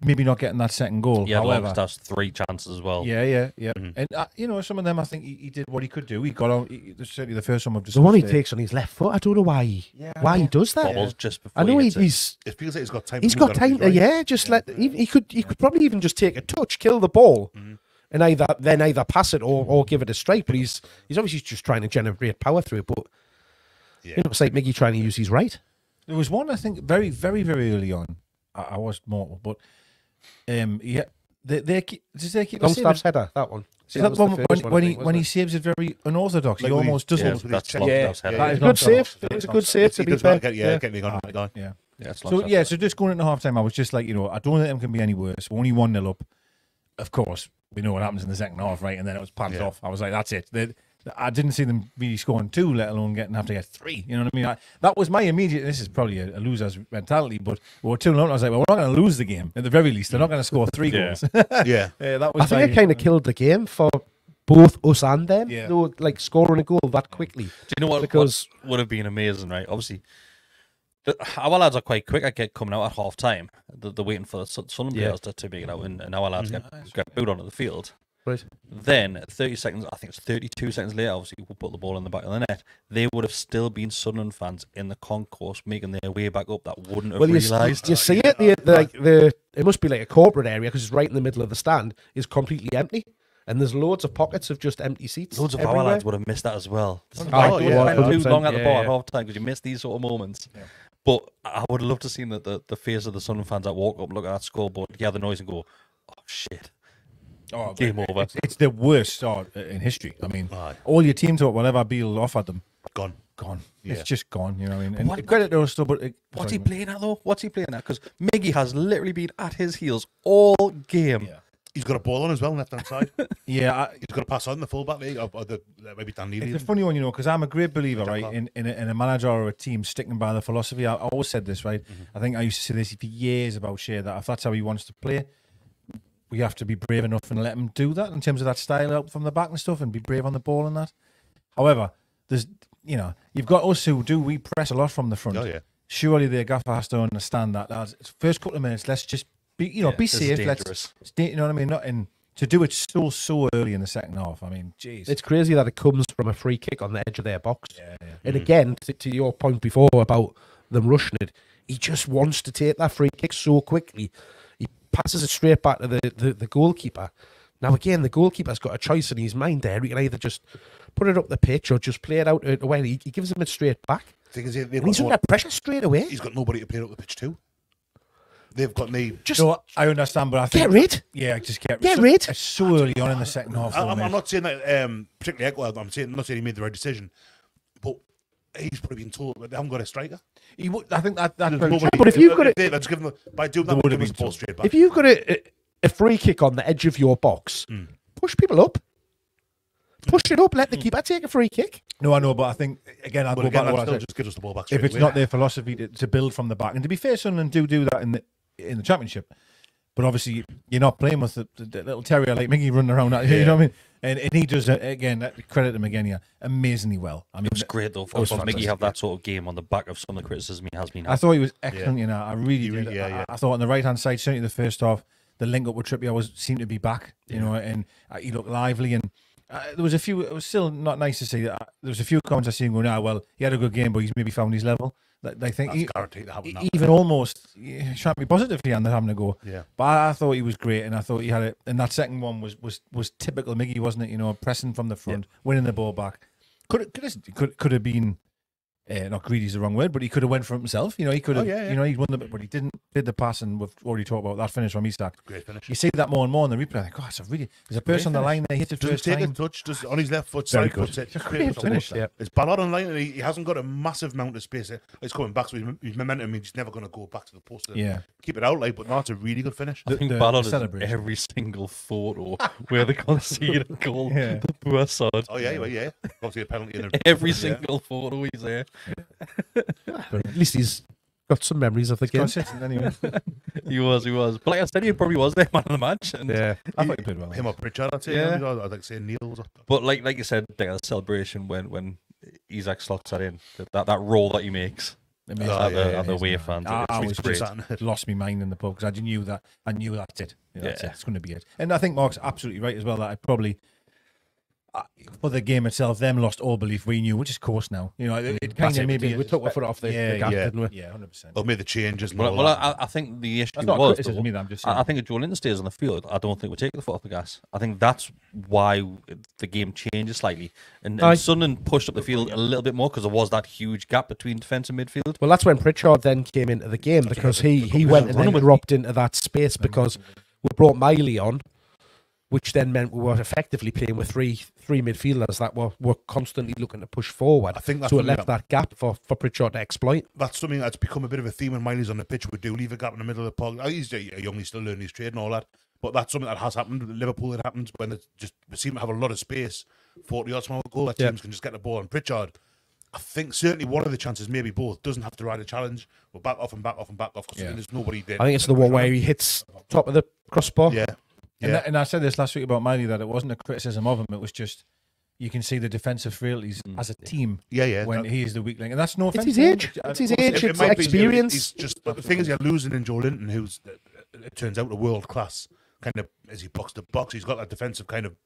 maybe not getting that second goal. Yeah, However, that's 3 chances as well. yeah. And you know, some of them, I think he did what he could do. He got on. Certainly, the first one of the one he takes on his left foot. I don't know why he does that. Bobbles just before. I know he he's. It feels like he's got time. He's got time to just let. He could probably even just take a touch, kill the ball, and either pass it or give it a strike. But he's obviously just trying to generate power through it. But you know, it's like Miggy trying to use his right. There was one, I think, very, very, very early on. I was mortal, but they keep Longstaff's header, that one. See that one when he saves it very unorthodox. Like he almost doesn't. That's That is Longstaff's good save. header. It's a good save to be fair. Getting on. So just going into half time, I was just like, you know, I don't think them can be any worse. We're only 1-0 up. Of course, we know what happens in the second half, right? And then it was padded off. I was like, that's it. I didn't see them really scoring 2, let alone have to get 3. You know what I mean? That was my immediate. This is probably a loser's mentality, but we were 2-0. I was like, well, we're not going to lose the game at the very least. They're not going to score 3 goals. That was. I think it kind of killed the game for both us and them. Yeah. They were like scoring a goal that quickly. Do you know what? Because what would have been amazing, right? Obviously, our lads are quite quick at coming out at half time. They're waiting for the Sunderland players to make it out, and our lads get booed onto the field. Right. Then 30 seconds, I think it's 32 seconds later, obviously we'll put the ball in the back of the net. They would have still been Sunderland fans in the concourse making their way back up that wouldn't have realised. You see it? It must be like a corporate area because it's right in the middle of the stand. Is completely empty. And there's loads of pockets of just empty seats. Loads of everywhere. our lads would have missed that as well. Too long at the bar at half time because you miss these sort of moments. Yeah. But I would have loved to see the face of the Sunderland fans that walk up, look at that scoreboard, hear the noise and go, oh shit. Oh, game over. It's the worst start in history. I mean, all your team talk, whatever Beale offered them, gone. Yeah. It's just gone. You know what I mean? And credit to us, but what's he playing at though? What's he playing at? Because Miggy has literally been at his heels all game. Yeah. He's got a ball on as well, left hand side. He's got to pass on the fullback league or maybe Dan Neely. It's a funny one, you know, because I'm a great believer, right, in a manager or a team sticking by the philosophy. I always said this, right. I think I used to say this for years about Shea, that if that's how he wants to play, we have to be brave enough and let him do that in terms of that style out from the back and stuff, and be brave on the ball and that. However, there's, you know, you've got us we press a lot from the front. Oh yeah. Surely the gaffer has to understand that. First couple of minutes, let's just be safe. You know what I mean? And to do it so early in the second half. I mean, jeez, it's crazy that it comes from a free kick on the edge of their box. And again, to your point before about them rushing it, he just wants to take that free kick so quickly. He passes it straight back to the goalkeeper. Now again, the goalkeeper's got a choice in his mind there. He can either just put it up the pitch or just play it out away. He gives him it straight back. He's under pressure straight away. He's got nobody to play it up the pitch too. They've got me. I understand, but I think get rid. Yeah, just get rid. It's so early on in the second half. I'm not saying that particularly Echo. I'm not saying he made the right decision, but he's probably been told that they haven't got a striker. He would. I think that's very true. But if you've got it, let's give him by doing that, give us the ball straight back. If you've got a free kick on the edge of your box, push people up. Push it up. Let the keeper take a free kick. No, I know, but I think again, I'll go back to what I said. Just give us the ball back. If it's not their philosophy to build from the back, and to be fair, Sunderland do that in the Championship, but obviously you're not playing with the little terrier like Miggy running around. You know what I mean? And he does again. Credit him again, amazingly well. I mean, it was great though. For Miggy have that sort of game on the back of some of the criticism he has been. I thought he was excellent. You know, I really did. I thought on the right hand side, certainly the first half, the link up with Trippier seemed to be back. You know, and he looked lively and. There was a few. It was still not nice to see that. There was a few comments I seen going, well, he had a good game, but he's maybe found his level. They think even almost trying to be positive here and they're having a go. Yeah. But I thought he was great, and I thought he had it. And that second one was typical Miggy, wasn't it? You know, pressing from the front, winning the ball back. Could have been. Not greedy is the wrong word, but he could have went for himself. You know, he could have. You know, he won but he didn't. Did the pass, and we've already talked about that finish from Isak. Great finish. You see that more and more in the replay. I think, there's a person on the line there. He hit it first time. Take a touch, just on his left foot. Very side good. Puts it. Great finish. It's Ballard on line, and he hasn't got a massive amount of space. It's coming back, so his momentum. He's never going to go back to the post. Keep it out, but no, it's a really good finish. I think Ballard is every single photo where they concede a goal. The poor sod. Oh yeah. Obviously a penalty in every single photo he's there. At least he's got some memories of the game. Anyway. he was. But like I said, he probably was the man of the match. And I thought he played well. Him or Pritchard, I'd say. I'd like to say Neil. But like you said, the celebration when Isak slots that in, that roll that he makes. Amazing. The away fans. I was great. just lost my mind in the pub because I knew that's it. That's Yeah. it. It's going to be it. And I think Mark's absolutely right as well that I probably for the game itself, them lost all belief. We knew, which is course now. You know, it kind of maybe we took our foot off the gas, didn't we? Yeah, 100%. Or made the changes. And Well, all that. I think the issue That's not was, criticism though, either, I'm just saying. I think if Joe Linton stays on the field, I don't think we're taking the foot off the gas. I think that's why the game changes slightly. And Sunderland pushed up the field a little bit more because there was that huge gap between defence and midfield. Well, that's when Pritchard then came into the game because he went and then dropped into that space because we brought Miley on, which then meant we were effectively playing with three midfielders that were constantly looking to push forward. I think that's so it something left that gap for Pritchard to exploit. That's something that's become a bit of a theme when Miley's on the pitch. We do leave a gap in the middle of the park. He's young, he's still learning his trade and all that. But that's something that has happened. With Liverpool, it happens when we seem to have a lot of space, 40 yards from our goal. That teams can just get the ball. And Pritchard, I think certainly one of the chances, maybe both, doesn't have to ride a challenge. We'll back off and back off and back off because there's nobody there. I think it's the one where he hits top of the crossbar. Yeah. And I said this last week about Miley that it wasn't a criticism of him. It was just you can see the defensive frailties as a team. When he is the weak link, and that's no offense. It's his age. It's his age. It's experience. He's just the thing is you're losing in Joe Linton, who's it turns out a world class kind of as he box to box. He's got that defensive kind of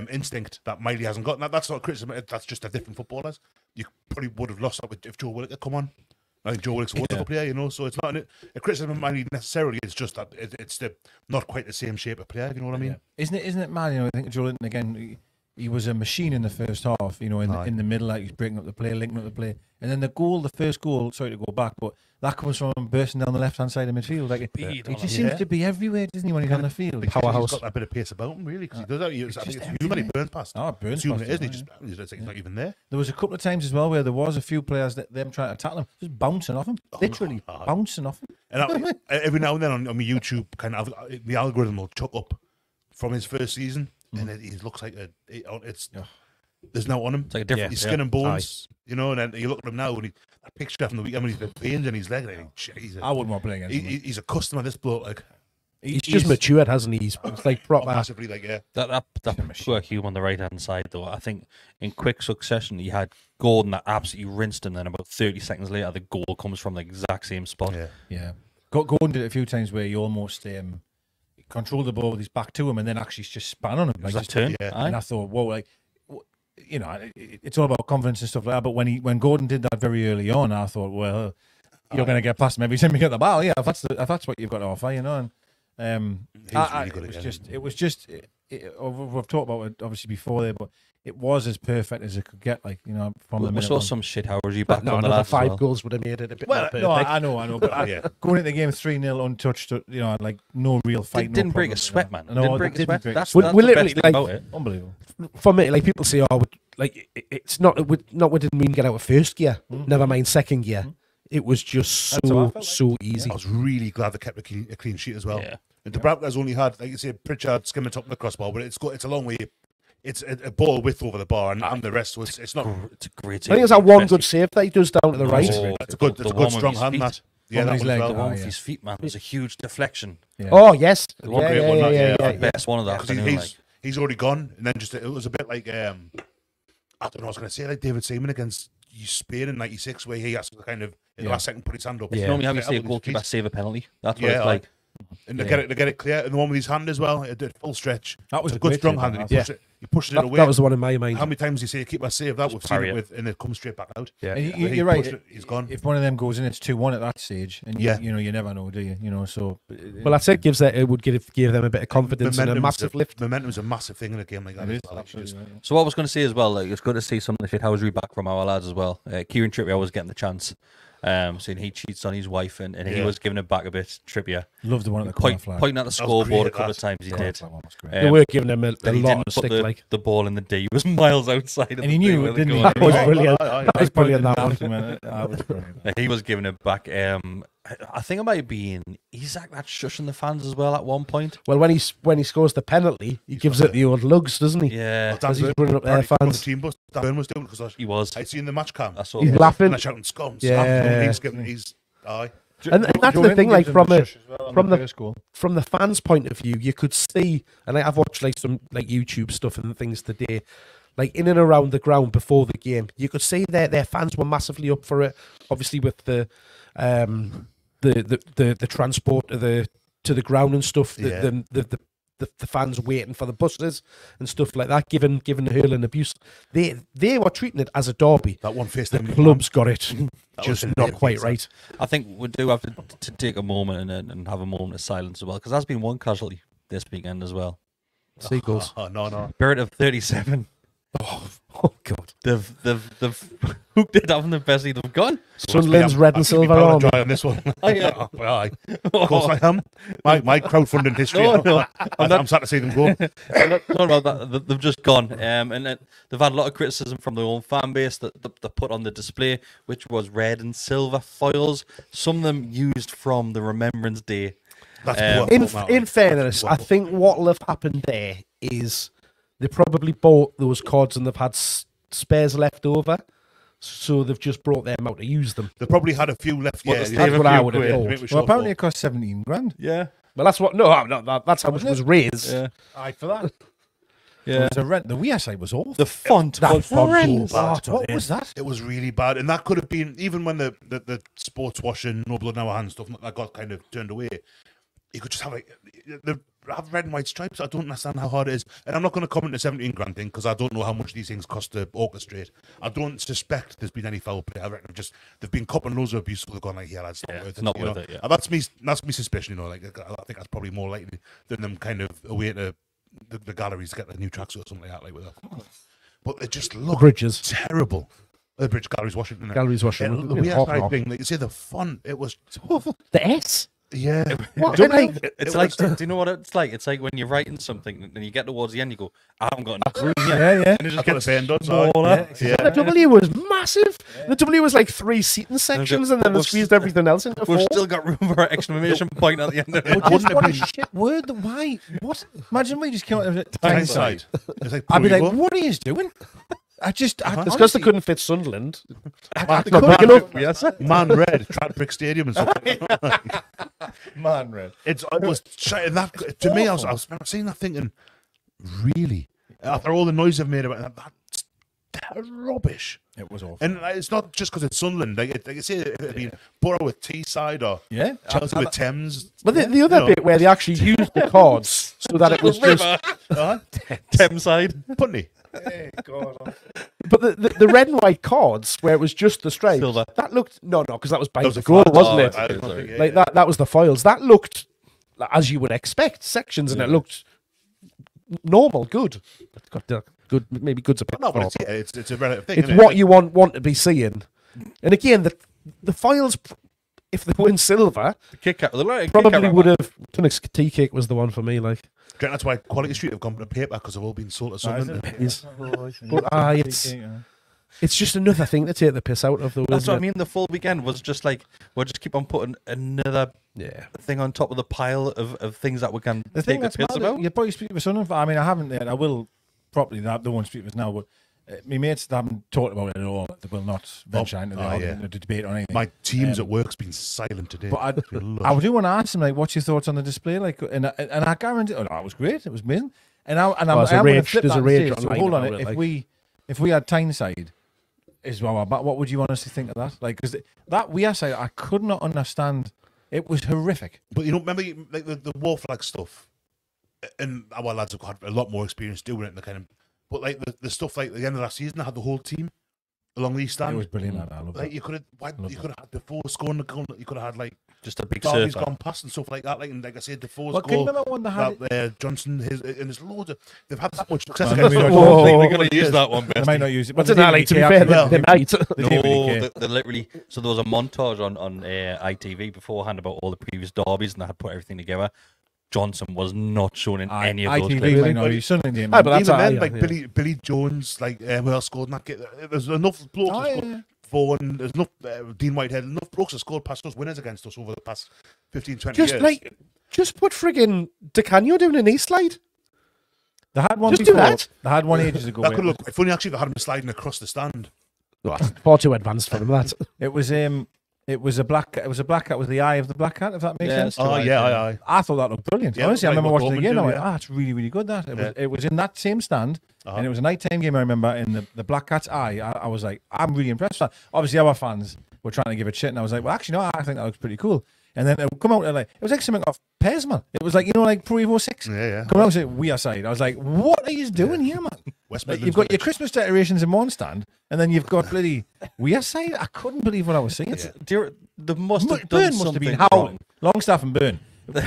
instinct that Miley hasn't got. And that's not criticism. That's just a different footballers. You probably would have lost that if Joe Willock had come on. I think Joe Willock's a wonderful player, you know, so it's not a criticism of Miley necessarily. It's just that it's not quite the same shape of player, if you know what I mean? Isn't it mad? You know, I think Joe Linton again. He was a machine in the first half. You know, in the middle, like he's breaking up the play, linking up the play, and then the first goal. Sorry to go back, but that comes from him bursting down the left hand side of midfield. Like he just seems to be everywhere, doesn't he? When he's on the field, powerhouse. He's got that bit of pace about him, really, because he does that. I think it's human. He burns past. Burns human, past. Isn't he? He's not even there. There was a couple of times as well where there was a few players that them trying to tackle him, just bouncing off him, literally bouncing off him. And every now and then on my YouTube, kind of the algorithm will chuck up from his first season, and it looks like there's no on him. It's like a different He's skin and bones, you know. And then you look at him now, and that picture from the weekend when he's been veins in his leg. I wouldn't want playing against him. He's a customer. This bloke, like he's just matured, hasn't he? He's like proper. massively, like That poor Hume on the right hand side, though. I think in quick succession he had Gordon that absolutely rinsed him. Then about 30 seconds later, the goal comes from the exact same spot. Yeah. Gordon did it a few times where he almost controlled the ball with his back to him, and then actually just span on him. Like that turn? And I thought, whoa, like. You know, it's all about confidence and stuff like that. But when Gordon did that very early on, I thought, well, you're going to get past him every time you get the ball. Yeah, if that's what you've got to offer, you know. And it was just. We've talked about it obviously before there, but it was as perfect as it could get. Like, you know, from the minute. We saw some shit. How was you back on the another last 5 goals would have made it a bit more perfect. No, I know, but going into the game 3-0 untouched, you know, like no real fight. Didn't break a sweat, man. No, didn't break a sweat. That's we the literally, best thing like, about it. Unbelievable. For me, like people say, like it's not. We didn't mean get out of first gear. Never mind second gear. It was just so easy. I was really glad they kept a clean sheet as well. Yeah. And Dubravka's only had, like you say, Pritchard skimming top of the crossbar, but it's a long way. It's a ball width over the bar, and the rest was. It's not. It's a great. I think it's that one good save that he does down to the right. It's a good strong hand. That. Yeah, that his one as leg, well. The one with his feet, man. There's a huge deflection. Yeah. Oh yes, The one great one, yeah. The best one of that. Because he's already gone, and then it was a bit like I don't know what I was going to say, like David Seaman against Spain in '96, where he has to kind of in the last second put his hand up. It's normally how you see a goalkeeper save a penalty. That's what it's like. And to get it clear, and the one with his hand as well, it did full stretch. That was a good great strong save, hand. that. He pushed it away. That was the one in my mind. How many times do you see a keeper save that? We've seen it with, and it comes straight back out. Yeah, you're right. He's gone. If one of them goes in, it's 2-1 at that stage, and you know you never know, do you? You know, so. Well, that's it. It would give them a bit of confidence and a massive lift. Momentum's a massive thing in a game like that. It is, well, absolutely right. So what I was going to say as well, like it's good to see some of the shithousery back from our lads as well. Kieran Trippier was getting the chance, saying he cheats on his wife, and he was giving it back a bit. Trippier Loved the one at the corner flag. pointing at the scoreboard a couple of times. He did. That one was great. They were giving him a He lot didn't of put stick. Like the ball in the D. He was miles outside. And he knew it, didn't he? that was brilliant. That was brilliant. That one. That was brilliant. He was giving it back. I think it might be Isak that's shushing the fans as well at one point. Well, when he scores the penalty, he gives it the old lugs, doesn't he? Yeah, As he's running up there, fans. The team bus, Dan Burn was doing because he was. I'd seen the match cam. I saw He's that. laughing. And I shouting scum. Yeah. He's aye. And that's the thing, like from the first goal. from the fans' point of view, you could see, and I've watched like some like YouTube stuff and things today. like in and around the ground before the game. You could see their fans were massively up for it. Obviously, with the transport to the ground and stuff. The fans waiting for the buses and stuff like that, given the hurling abuse. They were treating it as a derby. That one face The club's got it just not quite right. I think we do have to take a moment and have a moment of silence as well, because there's been one casualty this weekend as well. Seagulls. Oh, no. Spirit of 37. Oh God. They've hooked it up in the Besty. They've gone. Sunderland's red and silver on army. on this one. Oh, yeah. Aye. Of course I am. My crowdfunding history. No, I'm sad to see them go. Not about that. They've just gone, and they've had a lot of criticism from their own fan base that they put on the display, which was red and silver foils. Some of them used from the Remembrance Day. That's in fairness, I think what'll have happened there is they probably bought those cards and they've had spares left over, so they've just brought them out to use them. They probably had a few left. Well, Yeah, that's what I would have thought. Well, apparently it cost 17 grand. Yeah. Well, that's what. No, that's how much was raised. Yeah. Aye, for that. Yeah. So the wee essay was awful. The font That was font was horrendous. bad. What was that? It was really bad, and that could have been even when the sports washing, no blood, no hands stuff that got kind of turned away. You could just have have red and white stripes. I don't understand how hard it is, and I'm not going to comment the 17 grand thing because I don't know how much these things cost to orchestrate. I don't suspect there's been any foul play. I reckon they've been copping loads of abuse, so they've gone like, yeah, that's not worth it. Not you worth know? it. Yeah. And that's me suspicion. You know, like I think that's probably more likely than them kind of away to the galleries to get a new tracksuit or something like that. Like with that, but they just look Bridges. terrible. The Bridge Galleries Washington. Galleries Washington. The weird thing, like you say, the font. It was awful. The S. Yeah. What? It's like, do you know what it's like? It's like when you're writing something and you get towards the end, you go, I haven't got enough room yet. Yeah. And it That's just what gets the pen does. smaller. Yeah. The W was massive. The W was like 3 seating sections, and then they squeezed everything else into 4. We've still got room for an exclamation point at the end of it. What a shit word. Why? What? Imagine we just came out of it. Tyneside. It's like I'd be like, Puerto. what are you doing? It's because they couldn't fit Sunderland. Man, Not big enough. Man Red, Trad Brick Stadium and stuff. Man, red. It was and that to me. I was seeing that thinking, really, after all the noise I've made about it, that's rubbish. It was awful. And it's not just because it's Sunderland. Like I say, it would be Borough with Teesside or Chelsea with Thames. But the other bit where they actually used the cards so that it was just. Thameside. Putney. Hey, God. But the red and white cards where it was just the stripes. Silver. That looked because that was by That was the a goal, flat- wasn't it? I don't think- Like that was the foils. That looked as you would expect, sections, and it looked normal, good. Good, maybe good's a bit. No, but far. it's a relative thing. It's isn't it? what you want to be seeing. And again, the foils, if they were in silver, probably would have. Tea cake was the one for me. Like, Do you think that's why Quality Street have gone to paper because they've all been sold to Sunderland. but it's just another thing to take the piss out of. Though, That's isn't what I it? mean. The full weekend was just like, we'll just keep on putting another thing on top of the pile of things that we can The take thing the that's piss mad, about. you probably speak with Sunderland. I mean, I haven't yet. I will properly. That the one speak with now, but my mates that haven't talked about it at all. They will not venture into the debate on anything. My teams at work's been silent today. But I do want to ask them, like, what's your thoughts on the display? Like, and I guarantee, it was great. It was amazing. And I'm there's a going to rage- flip there's that a and rage say, so online hold on, about it, if we had Tyneside as well, what would you honestly think of that? Like, because that we side, I could not understand. It was horrific. But you know, remember like the war flag stuff, and our lads have got a lot more experience doing it. And the kind of, but like the stuff like at the end of last season, they had the whole team along the stand. It was brilliant. I love Like that. you could have had before scoring the goal. You could have had like Just a big Derby's surfer. gone past and stuff like that. Like I said, Defoe's Well, can you goal. remember when they had Johnson, and there's loads of. They've had that much success. Well, against maybe us. not. I don't think Oh, they're going to use that one, They Besty. might not use it. What's it now, like, to be fair, they might. No, they literally. So there was a montage on ITV beforehand about all the previous derbies, and they had put everything together. Johnson was not shown in any of those ITV clips. might not use Sunderland game. Aye, but that's Even then, yeah, like yeah. Billy Jones, like who else scored in that game? There's enough blokes. that scored. Vaughan, there's enough Dean Whitehead, enough blokes that scored past us, winners against us over the past 15, 20 years. Just put friggin' Deka doing an east slide. They had one Just do before. that. They had one ages ago. That could look quite funny actually if they had him sliding across the stand. Far too advanced for them, that. It was It was a black cat with the eye of the black cat, if that makes sense. Oh, yeah. I thought that looked brilliant. Yeah, Honestly, I like remember what watching the Dortmund game. do, I went, yeah. it's really, really good. It was in that same stand, and it was a night-time game. I remember in the black cat's eye. I was like, I'm really impressed with that. Obviously, our fans were trying to give it shit, and I was like, well, actually, no, I think that looks pretty cool. And then it would come out and like it was like something off Pez, man. It was like, you know, like Pro Evo 6. Yeah. Come out and say, we are side. I was like, what are you doing here, man? West Like, Midlands you've got your village. Christmas decorations in one stand, and then you've got bloody we are side. I couldn't believe what I was seeing. They must have done Burn must have something been wrong. howling. Longstaff and Burn.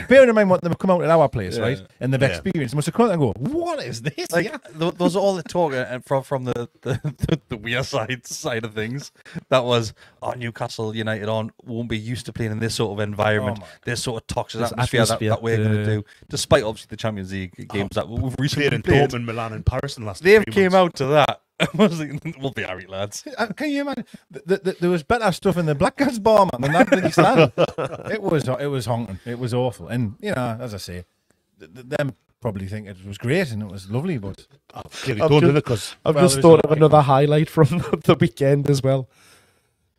Bearing in mind what they've come out at our place, right? And they've Yeah. experienced, must have come out and go, what is this? Like those are all the talk from the weird side of things. That was Newcastle United won't be used to playing in this sort of environment, Oh my this sort of toxic This atmosphere that we're going to do. Despite obviously the Champions League games that we've recently Played in played, Dortmund, Milan, and Paris in the last they've 3 came months. out to that. I was like, we'll be alright, lads. Can you imagine? There was better stuff in the Black Cats bar, man, than that bloody stand. It was honking. It was awful. And, you know, as I say, them probably think it was great and it was lovely, but Clearly I've done, just- didn't it? Because I've Well, just there is thought a- of another highlight from the weekend as well.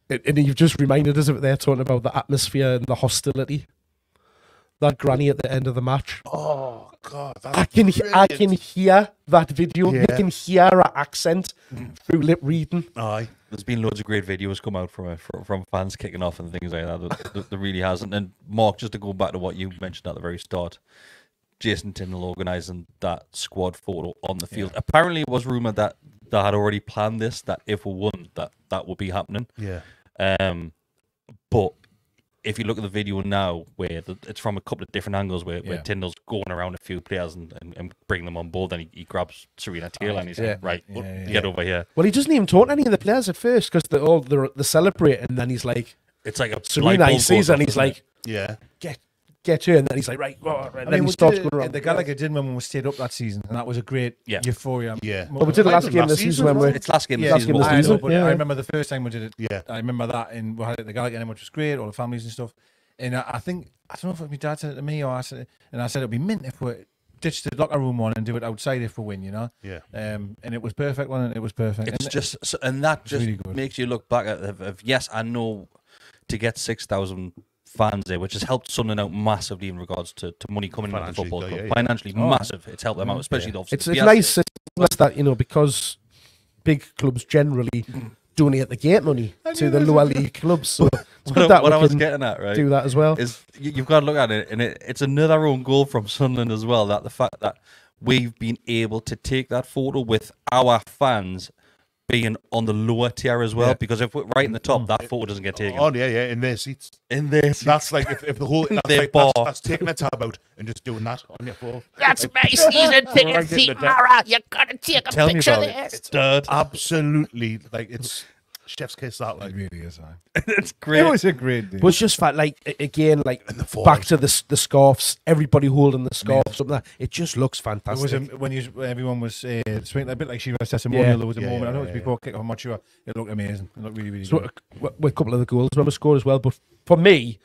And you've just reminded us of it there, talking about the atmosphere and the hostility. That granny at the end of the match. oh god, I can hear that video. You Yeah. can hear her accent through lip reading. Aye. There's been loads of great videos come out from fans kicking off and things like that. There really hasn't. And Mark, just to go back to what you mentioned at the very start, Jason Tindall organising that squad photo on the field. Apparently, it was rumoured that they had already planned this, that if we won, that would be happening. Yeah. But if you look at the video now, where it's from a couple of different angles, where Tyndall's going around a few players and bringing them on board, then he grabs Serena Taylor and he's like, right, get over here. Well, he doesn't even talk to any of the players at first because they're celebrating, and then he's like, It's like a Serena, he light sees bulb her and goes he's off, like, Yeah. get her, and then he's like, right, and I then mean, he we starts did going around. the Gallagher did when we stayed up that season, and that was a great euphoria. Yeah. Well, we did the last game of the season when we. It's last game of Yeah, the season. game of the I know, season, but yeah. I remember the first time we did it. Yeah. I remember that, and we had it at the Gallagher, which was great, all the families and stuff. And I think, I don't know if it was my dad said it to me or I said it'd be mint if we ditch the locker room one and do it outside if we win, you know. Yeah. And it was perfect, wasn't it? It was perfect. It's And just, and that just really good. makes you look back at yes, I know to get 6,000 fans there, which has helped Sunderland out massively in regards to money coming into the Financially, football though, club. yeah. Financially, massive. It's helped them out, especially obviously. It's the nice PSC. that because big clubs generally donate the gate money to the lower league clubs. So it's good that what we I was can getting at, right, do that as well. is you've got to look at it, and it's another own goal from Sunderland as well. That the fact that we've been able to take that photo with our fans being on the lower tier as well, Yeah. because if we're right in the top, that photo doesn't get taken. Oh yeah, in their seats. In this, That's like if the whole that's their like bar. that's taking a tab out and just doing that on your floor. That's my season ticket seat, Mara. You gotta take a tell me picture about there. it. It's dirt. Absolutely, like it's chef's kiss. That it like really is. It's It great. was a great day. But it's just fact, like again, like the forwards. back to the scarves, everybody holding the scarves, something like that. It just looks It was fantastic. when everyone was swinging a bit like Shiva's testimonial. There was a Yeah, moment. I know it was yeah, before kick off. I'm not sure. It looked amazing. It looked really, really So, good. with a couple of the goals when we scored as well. But for me,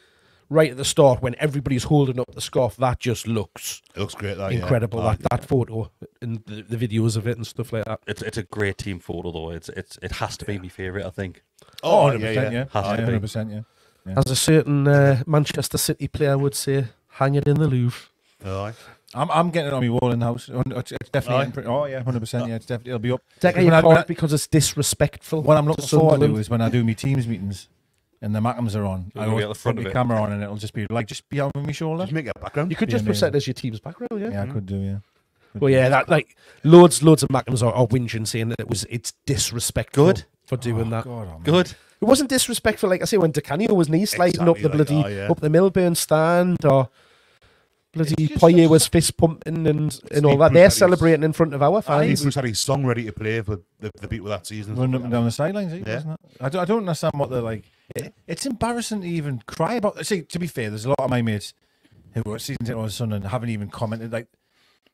right at the start, when everybody's holding up the scarf, that just looks it looks great. That, incredible. Yeah. That photo and the videos of it and stuff like that. It's a great team photo though. It has to be my favourite, I think. Oh, 100%, yeah. Has to be. 100%, yeah. As a certain Manchester City player would say, hang it in the Louvre. Aye. I'm getting it on my wall in the house. It's definitely. Oh yeah, 100%. Yeah, it's definitely. It'll be up. Deca, you When I- can't because it's disrespectful. What I'm looking forward to Sunderland. is when I do my teams meetings and the Macams are on. You'll I be always at the put front my of it. camera on and it'll just be out of my shoulder. Just make it a background. You could Be just amazing. present as your team's background, yeah. Yeah, I could do. Yeah. Well, yeah, that like loads of Macams are whinging saying that it's disrespectful Good. for doing that. God, oh, man. Good. It wasn't disrespectful, like I say, when Decanio was knee sliding up the Exactly like bloody that, yeah. up the Milburn stand, or bloody It's just Poirier such- was fist pumping and all Steve that. Bruce They're had his- celebrating in front of our Steve fans. Bruce had his song ready to play for the beat with that season. Running up and down the sidelines, Yeah. wasn't it? I don't understand what they're like. It's embarrassing to even cry about. See, to be fair, there's a lot of my mates who were season ticket holders and haven't even commented. Like,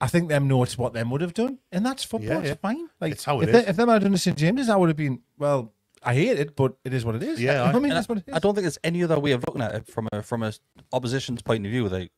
I think them know it's what them would have done, and that's football. Yeah, yeah. It's fine. Like, It's how it if is. if them had done the St James's, I would have been. Well, I hate it, but it is what it is. Yeah, I mean, And that's what it is. I don't think there's any other way of looking at it from a opposition's point of view. Like,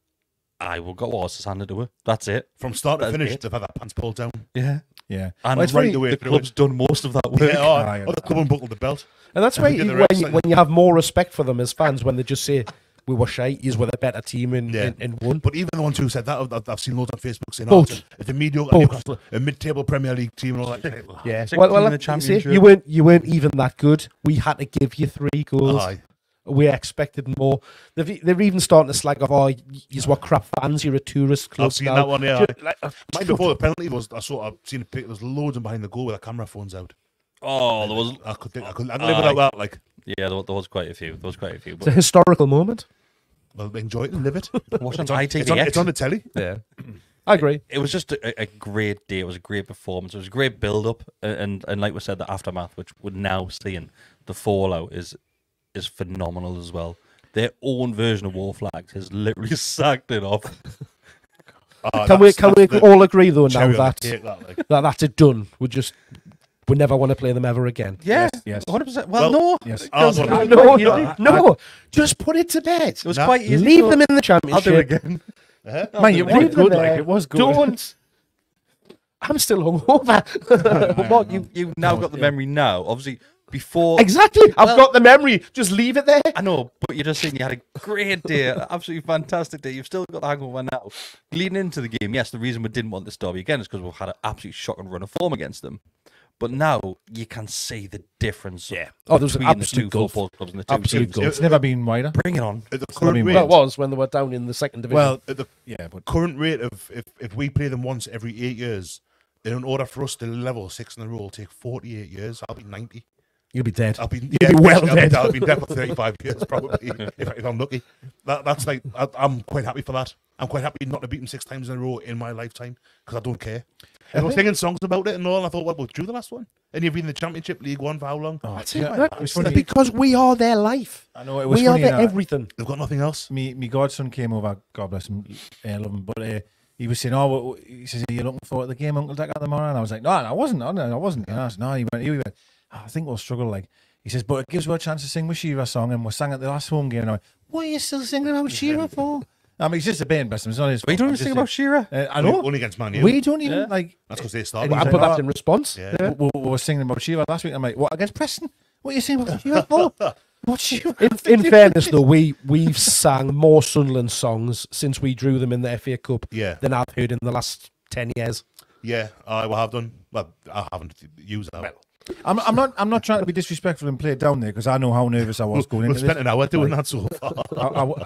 I will go horses handed to her. That's it. From start to That's finish, it. they've had that pants pulled down. Yeah. Yeah. And Well, it's right right the way the through club's done most of that work. Yeah, Aye, or the club unbuckled the belt. And that's why we get the when, refs, like- when you have more respect for them as fans, when they just say, we were shite, you were the better team and Yeah. won. But even the ones who said that, I've seen loads on Facebook saying, Both. it's a mediocre Both. Newcastle, a mid-table Premier League team and all that. Yeah. Sixth Well, team in the you see, championship. you weren't even that good. We had to give you 3 goals. Aye. We expected more. They're even starting to slag off, you're what crap fans, you're a tourist club I've seen now. that one, yeah. Just like, Mine before the penalty was, I've seen a pic, there's loads of behind the goal with their camera phones out. Oh, there was. I could live without that, like, Yeah, there was quite a few. It's a But historical moment. well, enjoy it and live it. wasn't It's on the telly. Yeah. I agree. It was just a great day. It was a great performance. It was a great build-up, and like we said, the aftermath, which we're now seeing, the fallout is phenomenal as well. Their own version of War Flags has literally sacked it off. Can we all agree though now cherry on that, the cake, that, like. that's it done? We never want to play them ever again. Yeah, Yes. 100%. Well, no, yes. because Oh, it was No, quite easy. no, just put it to bed. It was Nah. quite easy. Leave so them in the I'll do championship. it again. Man, it was Leave them good. there. Like, it was good. Don't. I'm still hungover. But what you've now got the memory now. Obviously, before Exactly. I've Well- got the memory. Just leave it there. I know, but you're just saying you had a great day, an absolutely fantastic day. You've still got the hangover now. Leading into the game, yes, the reason we didn't want this derby again is because we've had an absolute shocking run of form against them. But now you can see the difference. Yeah. Oh, there was between the absolute two gulf. football clubs and the two Absolute teams. gulf. It's never been wider. Bring it on. At the I current mean, rate, Well, it was when they were down in the second division. Well, at the yeah, but current rate of if we play them once every 8 years, in order for us to level 6 in a row, it'll take 48 years. I'll be 90. you'll be dead. I'll be, be well dead. I'll be dead for 35 years probably if I'm lucky. That's like I'm quite happy for that. I'm quite happy not to beat them 6 times in a row in my lifetime because I don't care. And I was singing songs about it and all. And I thought, well, we'll do the last one. And you've been in the Championship League One for how long? That's yeah, it. Look, it was funny. because we are their life. I know it was We are funny. their everything. They've got nothing else. Me godson came over, God bless him, love him, but he was saying, "Oh, he says, are you looking forward to the game, Uncle Deka, tomorrow?" And I was like, "No, I wasn't. I wasn't." And I said, "No." He went, "I think we'll struggle." Like he says, "But it gives us a chance to sing with Shearer song, and we sang at the last home game." And I went, "What are you still singing about Shearer for?" I mean, it's just a band, best. It's not his. But you fault. don't I'm even just think about Shearer. I know. Only against Man U. We don't even Yeah. like. That's because they And started. I he's put like, that in response. Yeah. We were singing about Shearer last week. I'm like, "What against Preston? What are you singing about Shearer for? What's Shearer?" In fairness, though, we've sang more Sunderland songs since we drew them in the FA Cup Yeah. than I've heard in the last 10 years. Yeah, I have done. Well, I haven't used that. I'm not trying to be disrespectful and play it down there because I know how nervous I was going We've into this. spent an hour doing that so far.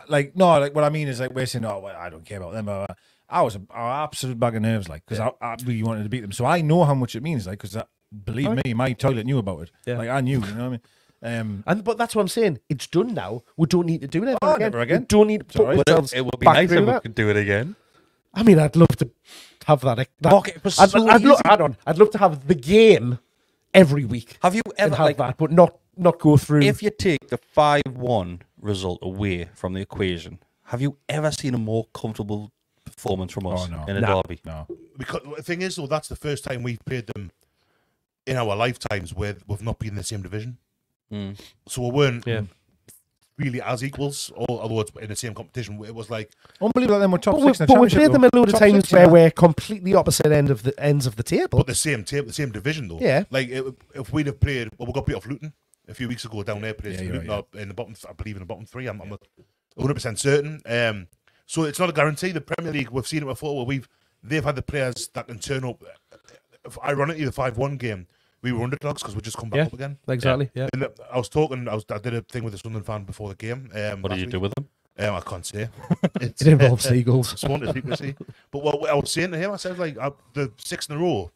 Like what I mean is like we're saying, "Oh, well, I don't care about them." But I was an absolute bag of nerves, like because I really wanted to beat them. So I know how much it means, like because believe me, my toilet knew about it. Yeah. Like I knew, you know what I mean? But that's what I'm saying. It's done now. We don't need to do it ever again. never again. We don't need to put alright. ourselves It would be back nice through if we that. could do it again. I mean, I'd love to have that. Mark, it was I'd, so I'd, easy. I'd love to have the game every week Have you and ever have like that, but not go through. if you take the 5-1 result away from the equation, have you ever seen a more comfortable performance from us Oh, no. in a Nah. derby? No, Because the thing is, though, that's the first time we've played them in our lifetimes where we've not been in the same division. Mm. So we weren't Yeah. really as equals, although it's in the same competition. It was like, unbelievable. Then we're top But we, 6 in the but we've championship. played them a though. load of Top times 6 in where that. we're completely opposite ends of the table. but the same division, though. Yeah. Like, if we'd have played, well, we got beat off Luton a few weeks ago down there, played Yeah, you're Luton right, up in the bottom, I believe in the bottom 3. I'm not 100% certain. So it's not a guarantee. The Premier League, we've seen it before where they've had the players that can turn up. Ironically, the 5-1 game, we were underdogs because we just come back Yeah. up again. Exactly. Yeah. And I did a thing with a Sunderland fan before the game. What did you do with them? I can't say. It's, It involves seagulls. sworn to secrecy. But what I was saying to him, I said, like, the 6 in a row,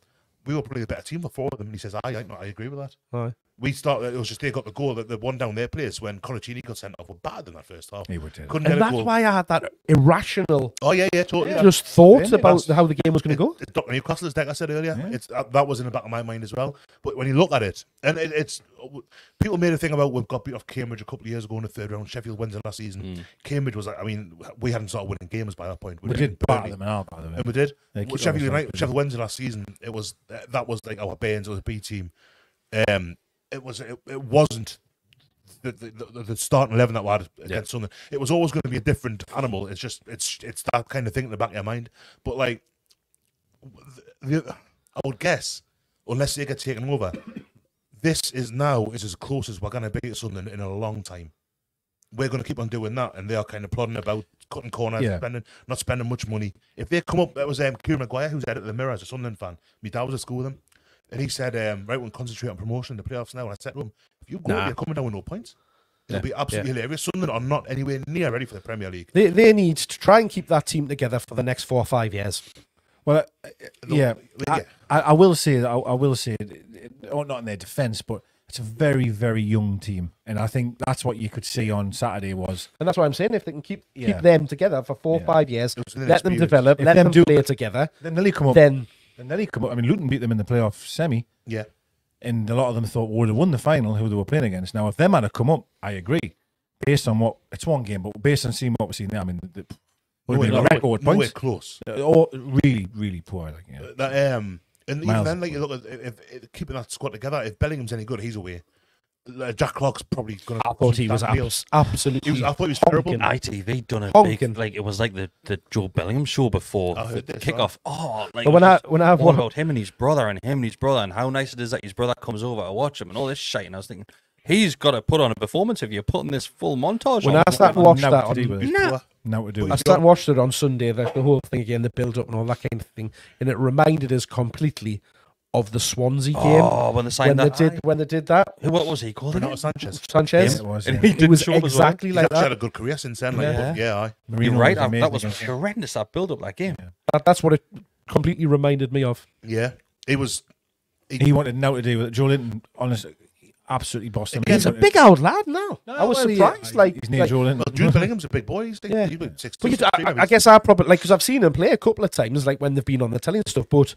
we were probably the better team, the 4 of them. And he says, I agree with that. Aye. We started, it was just they got the goal, the one down their place when Colaccini got sent off. Were bad in that first half. He would do. Couldn't get And a that's goal. why I had that irrational Oh, yeah, totally. just thought Yeah, about how the game was going to go. It's Dr. Newcastle, as Deka said earlier. Yeah. It's that was in the back of my mind as well. But when you look at it, and it's people made a thing about we've got beat off Cambridge a couple of years ago in the 3rd round. Sheffield wins it last season. Cambridge was, I mean, we hadn't started winning games by that point. We did batter them out, by the way. And we did. They kicked Sheffield us United, off, Sheffield Wednesday last season. It was that was like our Bairns, it was a B team. It wasn't the starting 11 that we had against Sunderland. It was always going to be a different animal. It's just it's that kind of thing in the back of your mind. But like I would guess, unless they get taken over, this is as close as we're going to be to Sunderland in a long time. We're going to keep on doing that, and they are kind of plodding about, cutting corners, not spending much money. If they come up, that was Kieran Maguire, who's edited the Mirror as a Sunderland fan. My dad was at school with him, and he said, right, we'll concentrate on promotion in the playoffs now. And I said to him, if you go, you're coming down with no points. It'll be absolutely hilarious. Sunderland are not anywhere near ready for the Premier League. They need to try and keep that team together for the next 4 or 5 years. Well, I will say that I will say, not in their defence, but it's a very, very young team, and I think that's what you could see on Saturday was. And that's what I'm saying. If they can keep them together for 4 or 5 years, let them develop, let them play together, then they'll come up. Then they'll come up. I mean, Luton beat them in the playoff semi. Yeah. And a lot of them thought, well, they won the final, who they were playing against. Now, if them had come up, I agree. Based on it's one game, but based on seeing what we're seeing now, I mean, record points. Close. Really, really poor. And even then, like, you look at if keeping that squad together, if Bellingham's any good, he's away. Jack Clark's probably going to. I thought he was absolutely. I thought he was terrible. ITV done a big, like, it was like the Joe Bellingham show before the kickoff. Like, when I all about him and his brother and how nice it is that his brother comes over to watch him and all this shit. And I was thinking, he's got to put on a performance if you're putting this full montage on. When I started to watch that, I started watching it on Sunday, the whole thing again, the build up and all that kind of thing, and it reminded us completely of the Swansea game. Oh, when they signed when they did that. What was he called? Renato Sanchez. Sanchez. It was. And he was exactly like He's that. had a good career since then. You're right. That was horrendous. That build up, that game. That's what it completely reminded me of. Yeah, it was. He wanted now to do with it. Joe Linton, honestly, absolutely bossed him. He's a big old lad now. I was surprised. His name's Joe Linton. Well, Jude Bellingham's a big boy. He's like 6'2". I guess I probably, because I've seen him play a couple of times, like when they've been on the telly and stuff, but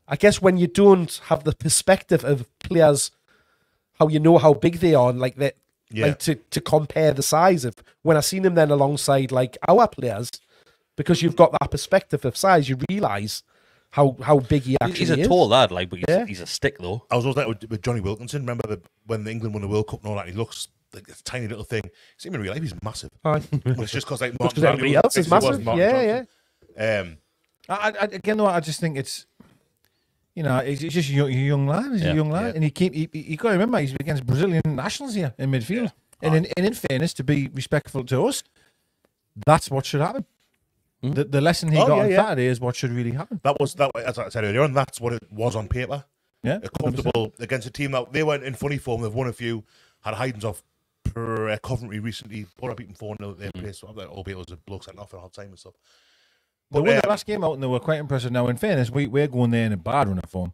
I guess when you don't have the perspective of players, how you know how big they are, and like that, like to compare the size of, when I seen him then alongside like our players, because you've got that perspective of size, you realise how big he actually is. He's a tall lad, like, but he's a stick though. I was always like with Johnny Wilkinson. Remember when England won the World Cup and all that? He looks like this tiny little thing. See him in real life, he's massive. But it's just because like everybody else is massive. Again, though, I just think it's. He's just a young lad. He's a young lad, and you got to remember he's against Brazilian nationals here in midfield. And in fairness, to be respectful to us, that's what should happen. The lesson he got on Saturday is what should really happen. That was as I said earlier on. That's what it was on paper. Yeah, comfortable against a team that they weren't in funny form. They've won a few. Had hidings off Coventry recently. Put up beaten 4-0 at their place. Albeit it was a bloke sent off at half time and stuff. But they won the last game out and they were quite impressive. Now, in fairness, we're going there in a bad run of form.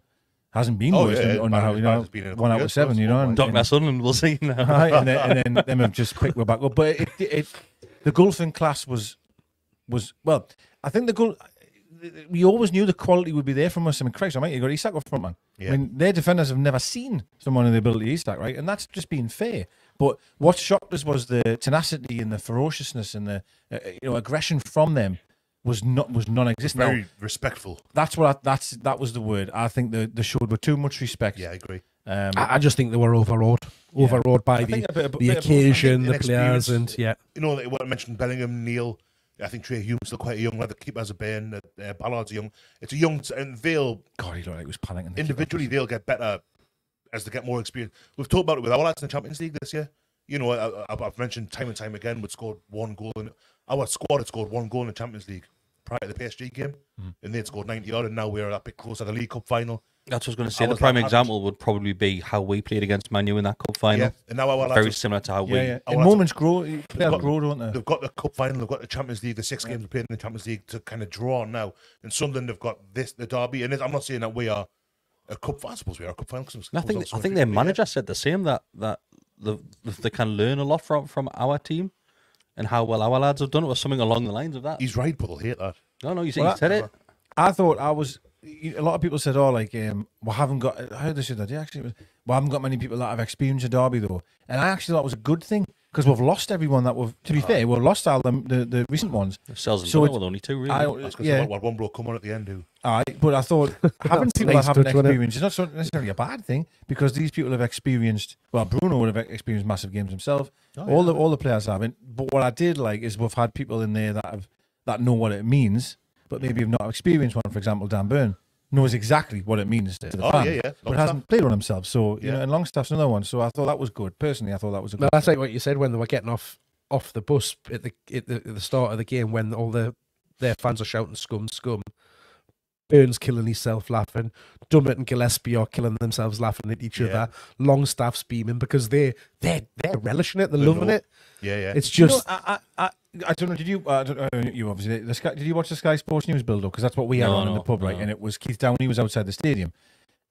Hasn't been worse than 1 out of 7, And Dr. Sunderland, we'll see now. And then them have just picked we're back up. But the gulf in class was well, I think we always knew the quality would be there from us. I mean, Christ, you got Isak up front, man. Yeah. I mean, their defenders have never seen someone of the ability Isak, right? And that's just being fair. But what shocked us was the tenacity and the ferociousness and the aggression from them was non-existent. Very respectful. That was the word. I think they showed with too much respect. Yeah, I agrawed. I just think they were overawed by the occasion, the players, and what I mentioned, Bellingham, Neil. I think Trey Hume's still quite a young lad. The keeper's a Bain. Ballard's young. It's a young, and they'll. God, he looked like he was panicking. Individually, they'll get better as they get more experience. We've talked about it with our lads in the Champions League this year. I've mentioned time and time again. We'd scored 1 goal, and our squad had scored 1 goal in the Champions League prior to the PSG game, and they'd scored 90 odd, and now we're a bit closer to the League Cup final. That's what I was going to say. The prime example would probably be how we played against Man U in that cup final. Yeah, and now our lads very similar to how we. In moments grow, players grow, don't they? They've got the cup final, they've got the Champions League, the 6 games we played in the Champions League to kind of draw on now. And Sunderland have got the derby, and I'm not saying that we are a cup. I suppose we are a cup final. I think their manager said the same, that they can learn a lot from our team and how well our lads have done it, or something along the lines of that. He's right, but he'll hate that. No, he said it. I thought a lot of people said, we haven't got, how they said that, actually, we haven't got many people that have experienced a derby, though. And I actually thought it was a good thing, because we've lost everyone that to be fair, we've lost all the recent ones. So it's only 2, really. That's because one bloke come on at the end who. But I thought, having people that haven't experienced is not necessarily a bad thing, because these people have experienced, Bruno would have experienced massive games himself. All the players haven't. But what I did like is we've had people in there that know what it means, but maybe have not experienced one. For example, Dan Byrne, knows exactly what it means to the Oh, fans, yeah, yeah. but hasn't played one himself. So, you Yeah. know, and Longstaff's another one. So I thought that was good. Personally, I thought that was a No, good. that's like what you said when they were getting off the bus at the start of the game when all their fans are shouting "scum, scum." Burns killing himself laughing. Dummett and Gillespie are killing themselves laughing at each other. Longstaff's beaming because they're relishing it. They're loving it. Yeah, yeah. It's You know, just I don't know. Did you? I don't know, you obviously. Did you watch the Sky Sports News build up? Because that's what we had No, on in the no, pub, right? no. And it was Keith Downey was outside the stadium,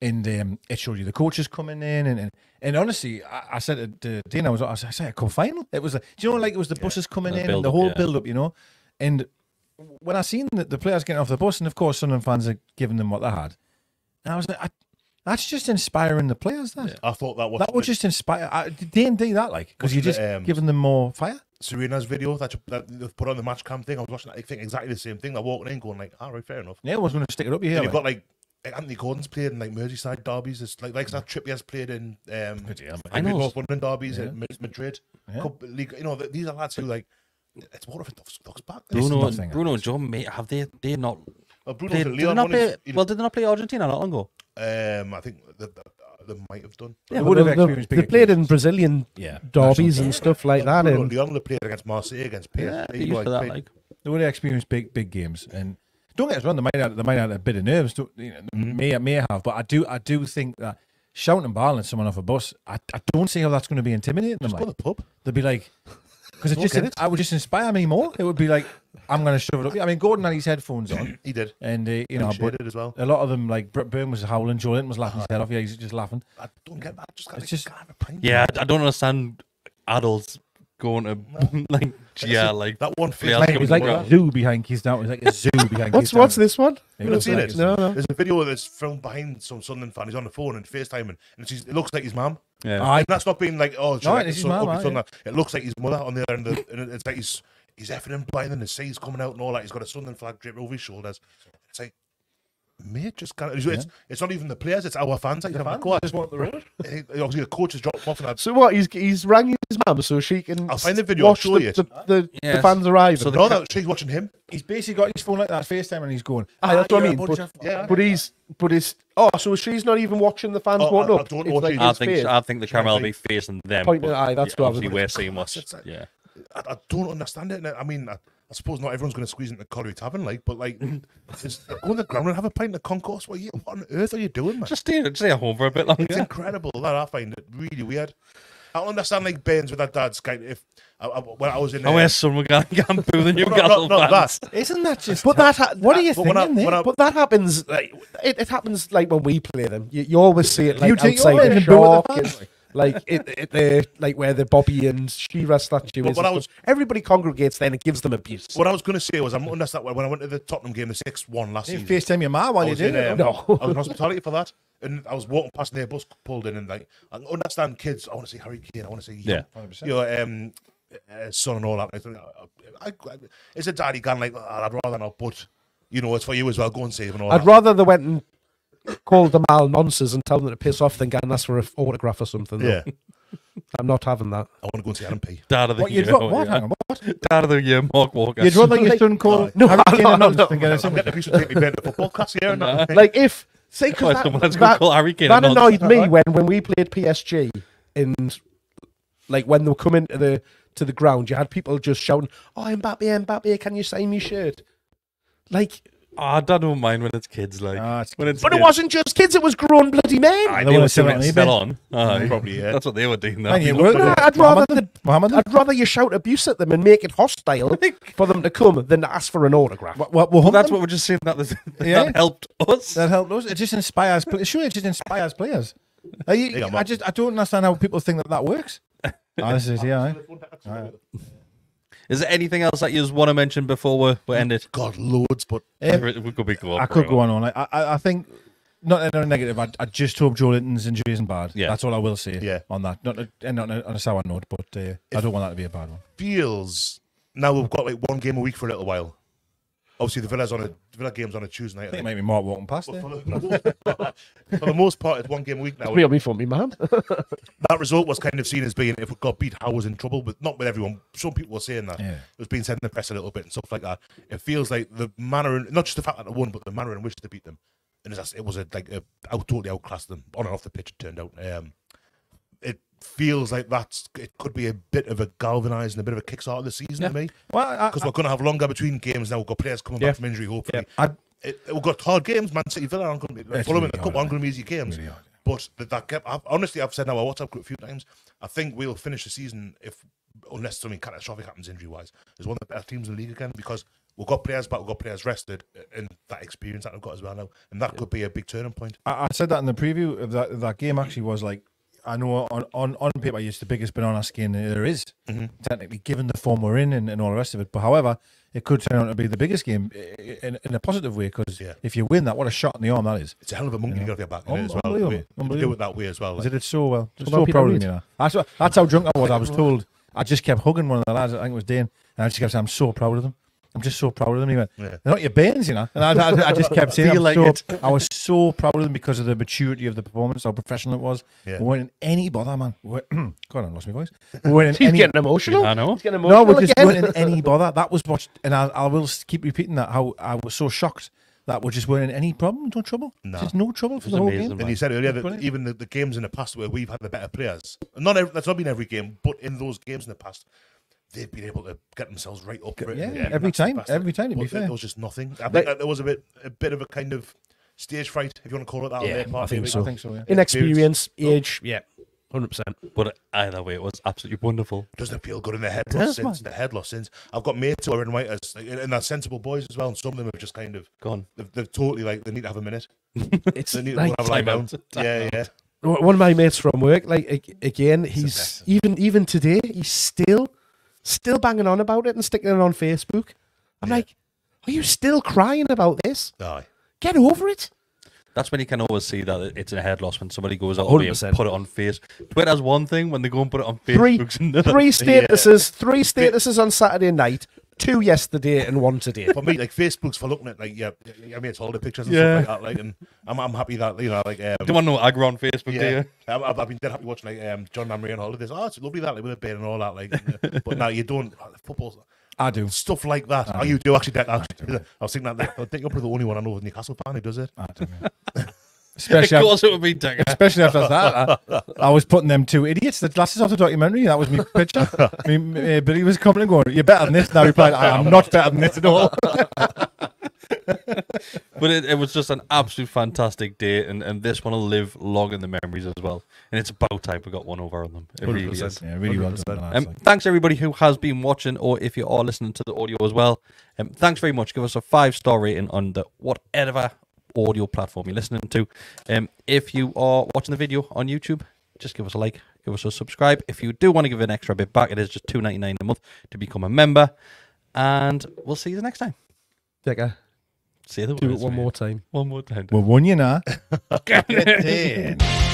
and it showed you the coaches coming in, and honestly, I said to Dean, I said a cup final. It was, do you know, like it was the buses coming The in, and the build-up, whole yeah. build up, you know, and when I seen the players getting off the bus, and of course Sunderland fans are giving them what they had, and I was like, that's just inspiring the players. I thought That would just inspire. Didn't do that, like, because you're Wasn't just it, giving them more fire. Serena's video that they've put on the match cam thing. I was watching that. I think exactly the same thing. They're walking in, going like, "All right, fair enough." Yeah, I was going to stick it up your And here. you've got like Anthony Gordon's played in like Merseyside derbies. It's like that Trippier's played in I know. North London derbies Yeah. at Madrid. Yeah. Cup League. You know, these are lads who like. It's what if it ducks back? nothing Bruno and Joe, mate, have they not? Bruno's They, at did they Leon not one play, is- well, did they not play Argentina not long ago? I think they might have done. They would have experienced they bigger played games. in Brazilian derbies and stuff like that. Bruno And Leon they played against Marseille, against PSG. Yeah, they used to that, like. They would have experienced big games, and don't get us wrong, they might have a bit of nerves. May have, but I do think that shouting and barling someone off a bus, I don't see how that's going to be intimidating them. Just go to Like, the pub. they'd be like, because Don't get it. I would just inspire me more. It would be like, I'm going to shove it up. I mean, Gordon had his headphones on, He did. and you know, but Shaded as well. a lot of them, like Burn was howling, Joe Linton was laughing his head off. Yeah, he's just laughing. I don't get that. Just It's just- can't have a pint. Yeah, I don't understand adults going to like like that one players face. It was coming like to a zoo behind Keith Down. It was like a zoo behind what's Keith Down. this one? It You looks seen like it? a zoo. No. There's a video that's filmed behind some Sunderland fan. He's on the phone and FaceTiming, and it looks like his mum. Yeah. Aye. And that's not being like, oh, No, it is his mum, aye, It looks like his mother on the other end. And it's like he's effing and blind, and the sea's coming out and all that. He's got a Sunderland flag draped over his shoulders. It's like, mate, just can't. It's not even the players; it's our fans. Like, go out, just want the road. obviously, the coach has dropped him off, and So what? He's rang his mum so she can. I'll find the video, I'll Watch show you. the Yes. fans arriving. So no, that she's watching him. He's basically got his phone like that, FaceTime, and he's going. Aye, that's what I mean. apologise. But he's so she's not even watching the fans Oh, walking I up. don't It's know what like she- I his think face. I think the camera will be facing them. Pointing but, at- aye, that's what I was obviously gonna- we're seeing what's It's like- yeah. I don't understand it. I mean, I suppose not everyone's going to squeeze into Colliery Tavern, like, but like, go on the ground and have a pint of concourse. What on earth are you doing, man? Just stay at home for a bit longer. It's incredible that I find it really weird. I don't understand like Baines with that dad's kind. If when I was in, Oh, where's someone going to boo the not Newcastle that. fans? Isn't that just? But that what are you but when I- thinking when there? I- but that happens like it happens like when we play them. You always see it like You take your outside own the and boo at shop, the fans. and, like the like where the Bobby and Shearer statue But is. when and I stuff. Everybody congregates then. It gives them abuse. What I was going to say was, I understand when I went to the Tottenham game, the 6-1 last You season. FaceTime your ma while I you was did in, it. No. I was in hospitality for that, and I was walking past their bus pulled in, and like, I understand kids. I want to see Harry Kane. I want to see Yeah. 100%. your son and all that. I it's a daddy gun like I'd rather not, but you know it's for you as well. Go and save and all I'd that. rather they went and called them all nonsense and tell them to piss off than go and ask for an autograph or something. though. Yeah, I'm not having that. I want to go and see Adam P. Dad of the What year. you'd what? yeah. Hang on, what? Dad of the year, Mark Walker. You'd rather your son call No, Harry Kane no, a no, nonce no. than get a I'm sandwich? getting a piece of take me better the football class here. Nah. Like if say because Why someone else gonna call Harry Kane a that nonce? annoyed me when we played PSG and like when they were coming to the ground, you had people just shouting, "Oh, Mbappe, can you sign me shirt?" Like, I don't mind when it's kids, like Ah, it's when it's but it kids. wasn't just kids; it was grown bloody men. Aye, They they wanna were sell doing it it on still eBay. on. Aye. Probably, yeah. That's what they were doing. Man, you Now. were- No, I'd Mohammed? rather you shout abuse at them and make it hostile for them to come than to ask for an autograph. Well, That's what we're just saying. Yeah. That helped us. that helped us. It just inspires. Sure, it just inspires players. I don't understand how people think that works. This is Is there anything else that you just want to mention before we end it? God, loads, but We could be going. I could go on. I think not in a negative. I just hope Joe Linton's injury isn't bad. Yeah. That's all I will say. Yeah. On that, not on a sour note, but I don't want that to be a bad one. feels now we've got like one game a week for a little while. Obviously, the Villa game's on a Tuesday night. I think it might be Mark walking past there. For the most part, it's one game a week now. Real me for me, man. That result was kind of seen as being, if we got beat, Howe was in trouble, but not with everyone. Some people were saying that. Yeah. It was being said in the press a little bit and stuff like that. It feels like the manner, not just the fact that they won, but the manner in which they beat them. and it was totally outclassed them on and off the pitch. It turned out. It feels like it could be a bit of a galvanising, a bit of a kickstart of the season to me. Well, because we're going to have longer between games now. We've got players coming back from injury, hopefully. We've got hard games. Man City, Villa aren't going to be Fulham in a couple aren't going to be easy games. Really but honestly, I've said in our WhatsApp group a few times, I think we'll finish the season unless something catastrophic happens injury-wise, is one of the better teams in the league again, because we've got players back, we've got players rested, and that experience that we've got as well now, and that could be a big turning point. I said that in the preview of that game. Actually, was like, I know on paper it's the biggest banana skin there is, technically, given the form we're in and all the rest of it. But however, it could turn out to be the biggest game in a positive way, because if you win that, what a shot in the arm that is. It's a hell of a monkey you got to get back in it as well. Do it that way as well. Like. Did it so well. So proud of me. That's how drunk I was. I was told. I just kept hugging one of the lads. I think it was Dane, and I just kept saying, "I'm so proud of them. I'm just so proud of them." He went, "They're not your banes, you know." And I just kept saying, I was so proud of them because of the maturity of the performance, how professional it was. We weren't in any bother, man. God, I lost my voice. We weren't in He's getting emotional. I know. He's getting emotional. No, we just weren't in any bother. That was what, and I will keep repeating that. How I was so shocked that we just weren't in any problem, no trouble. Just no trouble for the whole game. And you said earlier that even the games in the past where we've had the better players, that's not been every game, but in those games in the past, they've been able to get themselves right up for it. Every time, to be fair. There was just nothing. I think there was a bit of a kind of stage fright, if you want to call it that. I think so. Yeah. Inexperience, age, 100%. But either way, it was absolutely wonderful. Doesn't it feel good in the head loss since? I've got mates who are in writers, and they're sensible boys as well, and some of them have just kind of gone. They've totally they need to have a minute. It's they need like to have a lie down. Yeah. One of my mates from work, again, he's even today, he's still banging on about it and sticking it on Facebook. I'm like, are you still crying about this? Aye. Get over it. That's when you can always see that it's a head loss when somebody goes out 100%. and put it on face. Twitter's one thing, when they go and put it on Facebook. Three statuses on Saturday night, 2 yesterday and 1 today. For me, Facebook's for looking at I mean, it's all the pictures and stuff like that. and I'm happy that do you want no aggro on Facebook? Do you? I've been dead happy watching John Mamrie on holidays. Oh, it's lovely that with a beard and all that. But now you don't football. I do stuff like that. You do actually. I was thinking that. I think you're probably the only one I know with Newcastle fan who does it. I do. Especially, of course it would be Deka. Especially after that, I was putting them two idiots, the glasses off the documentary. That was my picture. Billy was coming and going, "You're better than this." And I replied, "I am not better than this at all." But it was just an absolute fantastic day, and this one will live long in the memories as well. And it's about time we got one over on them. It really is. Yeah, really well done. Thanks everybody who has been watching, or if you are listening to the audio as well. Thanks very much. Give us a 5-star rating on the whatever audio platform you're listening to. If you are watching the video on YouTube, just give us a like, give us a subscribe. If you do want to give an extra bit back, it is just $2.99 a month to become a member. And we'll see you the next time. Deka, see you the do it one more time. One more time. Well, one, you know. Get it in.